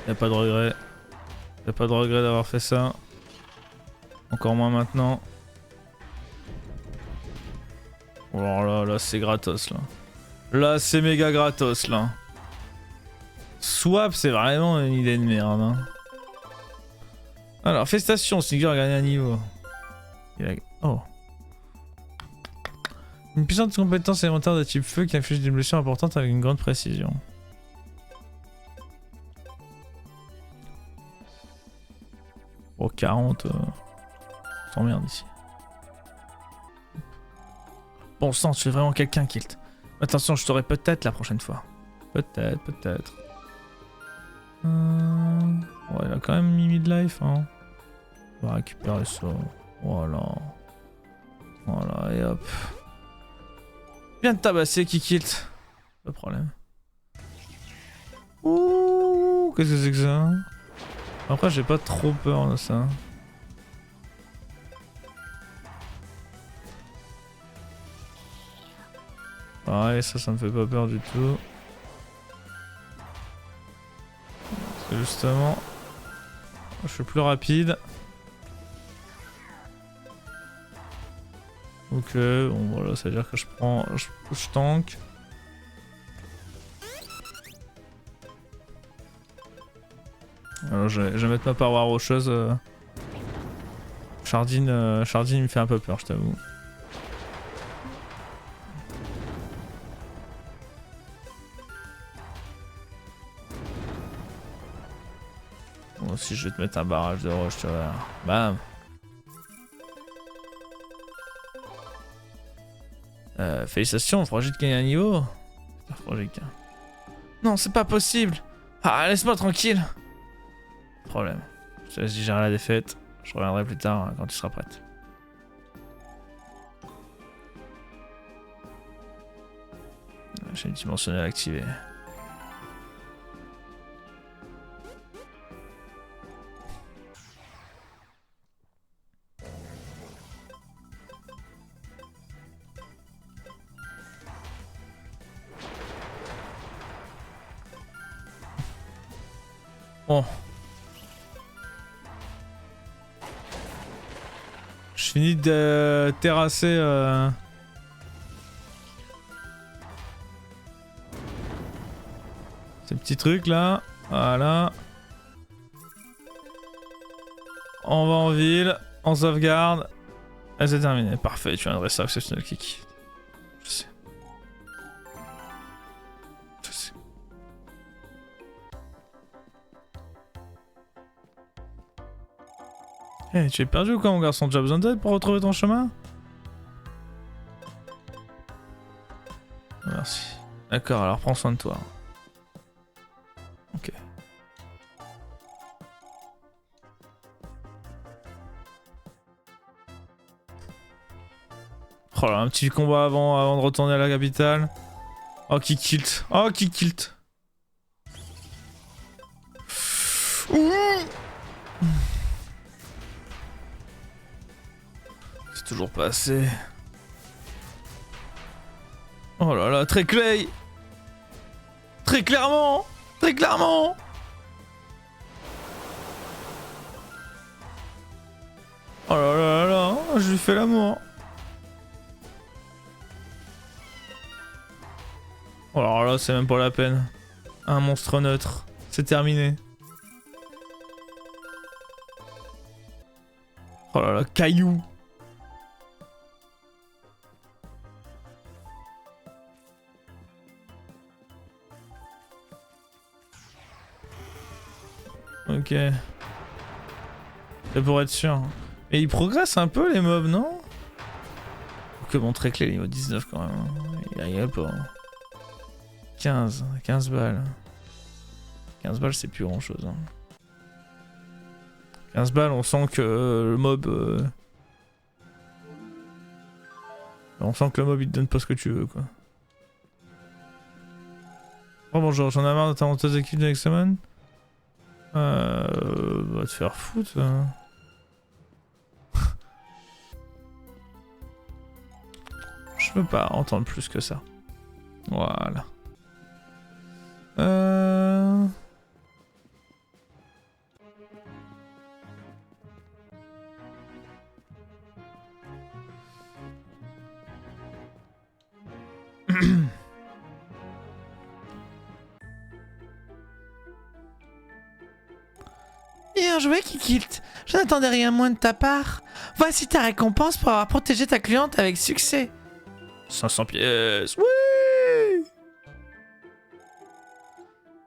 Speaker 1: Y'a pas de regret. Y'a pas de regret d'avoir fait ça. Encore moins maintenant. Oh là, c'est gratos là. Là, c'est méga gratos là. Swap, c'est vraiment une idée de merde. Hein. Alors, festation, Sneaker a gagné un niveau. Oh. Une puissante compétence élémentaire de type feu qui inflige des blessures importantes avec une grande précision. Oh, 40. Sans merde ici. Bon sang, tu es vraiment quelqu'un, Kilt. Attention, je t'aurai peut-être la prochaine fois. Peut-être, peut-être. Ouais, il a quand même mis midlife, hein. On va récupérer ça. Voilà. Voilà, et hop. Viens de tabasser, Kikilt. Pas de problème. Ouh, qu'est-ce que c'est que ça? Après, j'ai pas trop peur de ça. Pareil, ça me fait pas peur du tout. Parce que justement, je suis plus rapide. Ok, bon voilà, ça veut dire que je prends, je tank. Alors je vais mettre ma paroi rocheuse. Chardine il me fait un peu peur, je t'avoue. Bon, si je vais te mettre un barrage de roche, tu vois. Bam. Félicitations, Frogit gagne un niveau. Frogit. Non, c'est pas possible. Ah, laisse-moi tranquille. Problème. Je te laisse digérer la défaite. Je reviendrai plus tard quand tu seras prête. J'ai une dimensionnelle activée. Bon. Je finis de terrasser... ces petits trucs là. Voilà. On va en ville, on sauvegarde. Et c'est terminé. Parfait, tu as un dresseur exceptionnel, Kiki. Je sais. Je sais. Eh, tu es perdu ou quoi, mon garçon? Tu as besoin d'aide pour retrouver ton chemin? Merci. D'accord, alors prends soin de toi. Ok. Oh là, un petit combat avant de retourner à la capitale. Oh, qui kilt. Oh, qui kilt. C'est toujours pas assez. Oh là là, très clay. Très clairement. Très clairement. Oh là là là là, je lui fais l'amour. Oh alors là, c'est même pas la peine. Un monstre neutre. C'est terminé. Oh là là, caillou. Ok. C'est pour être sûr. Et ils progressent un peu les mobs, non? Que bon, très clé, niveau 19 quand même. Il y a pas. 15 balles. 15 balles, c'est plus grand chose. Hein. 15 balles, on sent que le mob. On sent que le mob il te donne pas ce que tu veux, quoi. Oh bonjour, j'en ai marre de ta honteuse équipe de Nexomon. Va te faire foutre. Je veux pas entendre plus que ça. Voilà.
Speaker 3: Bien joué, Kikilt. Je n'attendais rien moins de ta part. Voici ta récompense pour avoir protégé ta cliente avec succès.
Speaker 1: 500 pièces. Oui.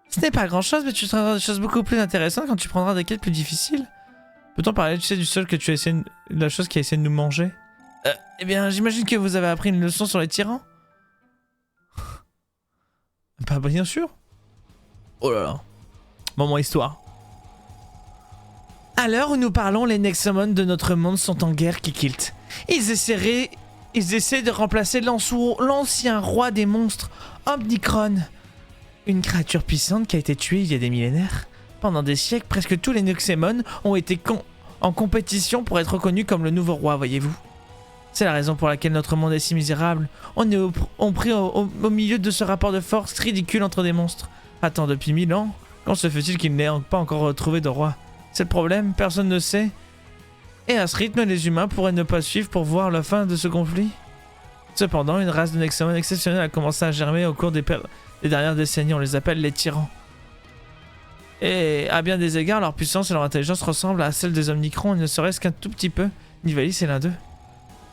Speaker 3: Ce n'est pas grand chose, mais tu trouveras des choses beaucoup plus intéressantes quand tu prendras des quêtes plus difficiles.
Speaker 1: Peut-on parler, tu sais, du seul que tu as essayé de la chose qui a essayé de nous manger?
Speaker 3: Eh bien, j'imagine que vous avez appris une leçon sur les tyrans.
Speaker 1: Bah bien sûr. Oh là là. Moment histoire.
Speaker 3: À l'heure où nous parlons, les Nexomon de notre monde sont en guerre, Kikilt. Ils essaient de remplacer l'ancien roi des monstres, Omnicron. Une créature puissante qui a été tuée il y a des millénaires. Pendant des siècles, presque tous les Nexomon ont été en compétition pour être reconnus comme le nouveau roi, voyez-vous. C'est la raison pour laquelle notre monde est si misérable. On est pris au milieu de ce rapport de force ridicule entre des monstres. Attends, depuis 1000 ans, quand se fait-il qu'il n'ait pas encore retrouvé de roi? C'est le problème, personne ne sait. Et à ce rythme, les humains pourraient ne pas suivre pour voir la fin de ce conflit. Cependant, une race de Nexomon exceptionnelle a commencé à germer au cours des dernières décennies. On les appelle les tyrans. Et à bien des égards, leur puissance et leur intelligence ressemblent à celle des Omnicrons, et ne serait-ce qu'un tout petit peu. Nivali, c'est l'un d'eux.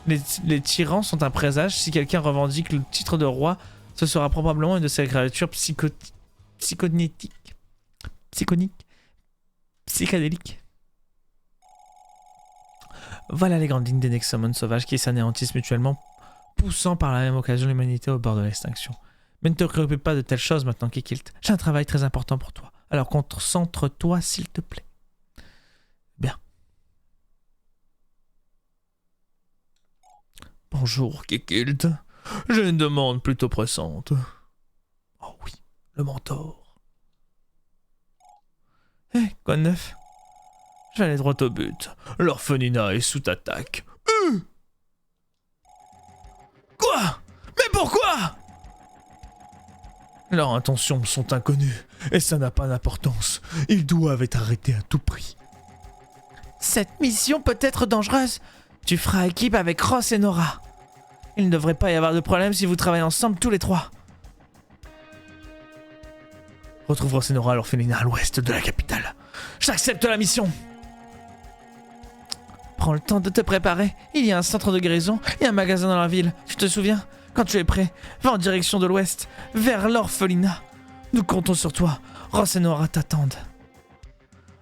Speaker 3: Les tyrans sont un présage. Si quelqu'un revendique le titre de roi, ce sera probablement une de ces créatures psychodéliques. Voilà les grandes lignes des Nexomon sauvages qui s'anéantissent mutuellement, poussant par la même occasion l'humanité au bord de l'extinction. Mais ne te préoccupe pas de telles choses maintenant, Kikilt. J'ai un travail très important pour toi. Alors concentre-toi, s'il te plaît. Bien.
Speaker 1: Bonjour, Kikilt. J'ai une demande plutôt pressante.
Speaker 3: Oh oui, le mentor.
Speaker 1: Quoi de neuf? J'allais droit au but. L'orphelinat est sous attaque.
Speaker 3: Quoi? Mais pourquoi?
Speaker 1: Leurs intentions sont inconnues, et ça n'a pas d'importance. Ils doivent être arrêtés à tout prix.
Speaker 3: Cette mission peut être dangereuse. Tu feras équipe avec Ross et Nora. Il ne devrait pas y avoir de problème si vous travaillez ensemble tous les trois. Retrouve Ross et Nora à l'orphelinat à l'ouest de la capitale. J'accepte la mission. Prends le temps de te préparer. Il y a un centre de guérison et un magasin dans la ville. Tu te souviens? Quand tu es prêt, va en direction de l'ouest, vers l'orphelinat. Nous comptons sur toi. Ross et Nora t'attendent.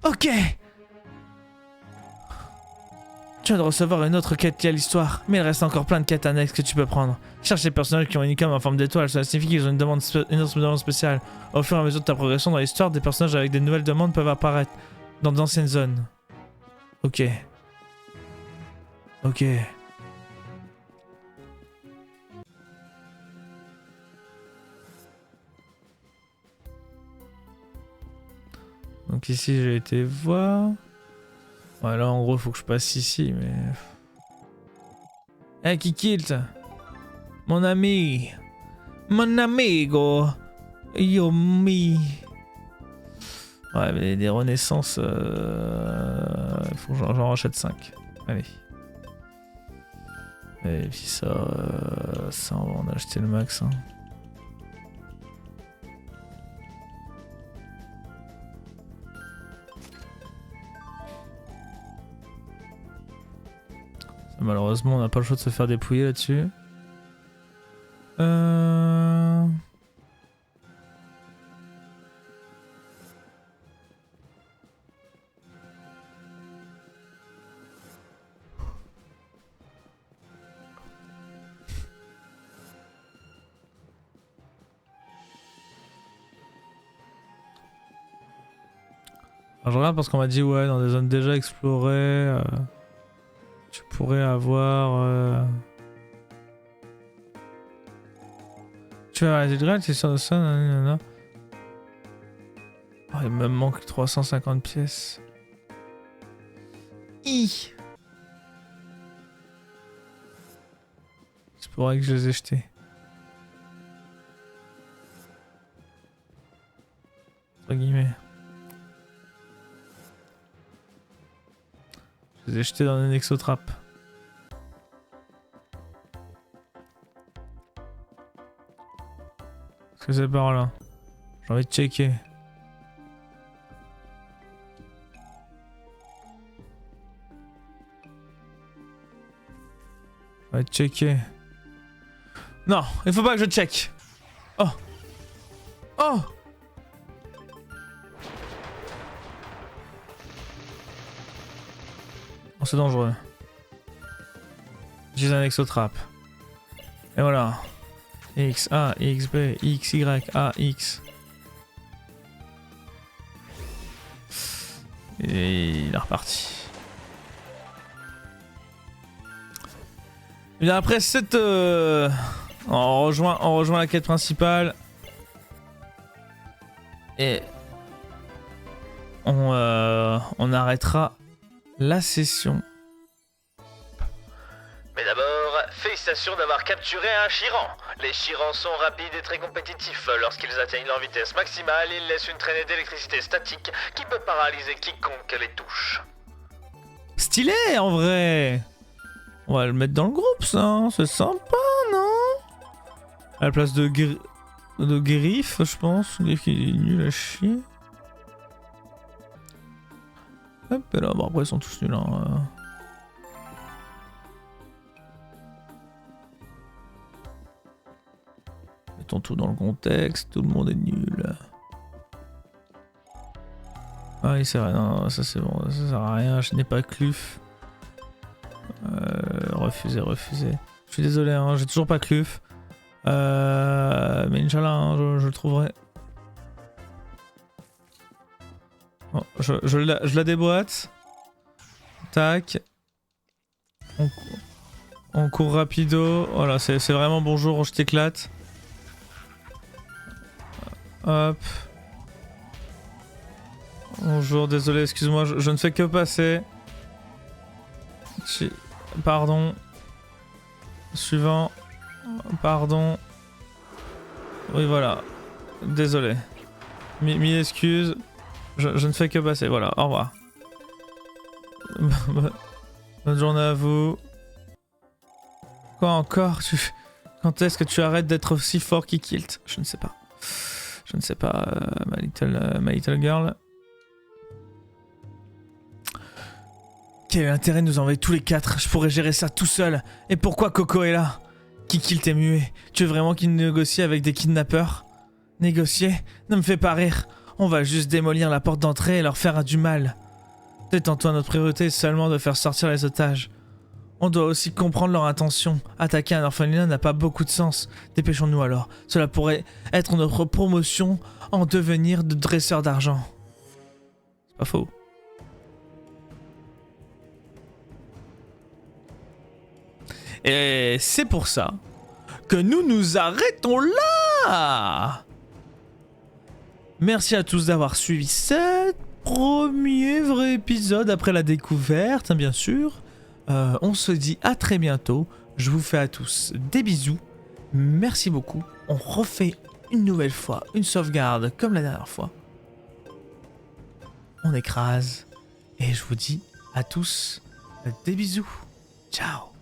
Speaker 3: Ok. Tu viens de recevoir une autre quête liée à l'histoire, mais il reste encore plein de quêtes annexes que tu peux prendre. Cherche les personnages qui ont une icône en forme d'étoile, cela signifie qu'ils ont une autre demande spéciale. Au fur et à mesure de ta progression dans l'histoire, des personnages avec des nouvelles demandes peuvent apparaître dans d'anciennes zones. Ok. Ok. Donc ici j'ai été voir. Ouais, là en gros faut que je passe ici mais... Hey Kikilt, mon ami, mon amigo, Yomi. Ouais mais des renaissances, il faut que j'en rachète 5. Allez. Et puis ça, ça on va en acheter le max. Hein. Malheureusement, on n'a pas le choix de se faire dépouiller là-dessus. Alors, je regarde parce qu'on m'a dit ouais, dans des zones déjà explorées. Tu pourrais avoir... Tu vas arrêter de regarder, c'est sûr de ça, nanana. Oh, il me manque 350 pièces. Je pourrais que je les ai jetées. Entre guillemets. Je les ai jetés dans une exotrape. Est-ce que c'est par là? J'ai envie de checker. On va checker. Non, il faut pas que je check. Oh. Oh. Oh, c'est dangereux. J'ai un exotrape. Et voilà. X, A, X, B, X, Y, A, X. Et il est reparti. Et bien après cette... on rejoint la quête principale. Et... on arrêtera la session.
Speaker 4: Mais d'abord, félicitations d'avoir capturé un Chiran. Les Chirans sont rapides et très compétitifs. Lorsqu'ils atteignent leur vitesse maximale, ils laissent une traînée d'électricité statique qui peut paralyser quiconque les touche.
Speaker 1: Stylé en vrai. On va le mettre dans le groupe ça, hein. C'est sympa non? À la place de Griff je pense, Griff qui est nul à chier. Hop et là, bon après ils sont tous nuls hein. Mettons tout dans le contexte, tout le monde est nul. Ah oui c'est vrai, non ça c'est bon, ça sert à rien, je n'ai pas Cluff. Refusé. Je suis désolé, hein, j'ai toujours pas Cluff. Mais Inch'Allah, hein, je le trouverai. Oh, je la déboîte. Tac. On court rapido. Voilà, c'est vraiment bonjour, je t'éclate. Hop. Bonjour, désolé, excuse-moi, je ne fais que passer. Pardon. Suivant. Pardon. Oui, voilà. Désolé. Mille excuses. Je ne fais que passer. Voilà, au revoir. Bonne journée à vous.
Speaker 3: Quoi encore? Quand est-ce que tu arrêtes d'être aussi fort qu'Ikilt? Je ne sais pas. Je ne sais pas, my little girl. Quel est l'intérêt de nous envoyer tous les 4? Je pourrais gérer ça tout seul. Et pourquoi Coco est là? Kikilt est muet. Tu veux vraiment qu'il négocie avec des kidnappeurs? Négocier? Ne me fais pas rire. On va juste démolir la porte d'entrée et leur faire du mal. Détends-toi, notre priorité est seulement de faire sortir les otages. On doit aussi comprendre leur intention. Attaquer un orphelinat n'a pas beaucoup de sens. Dépêchons-nous alors. Cela pourrait être notre promotion en devenir de dresseur d'argent. C'est pas faux. Et c'est pour ça que nous nous arrêtons là. Merci à tous d'avoir suivi ce premier vrai épisode après la découverte, hein, bien sûr. On se dit à très bientôt. Je vous fais à tous des bisous. Merci beaucoup. On refait une nouvelle fois une sauvegarde comme la dernière fois. On écrase. Et je vous dis à tous des bisous. Ciao.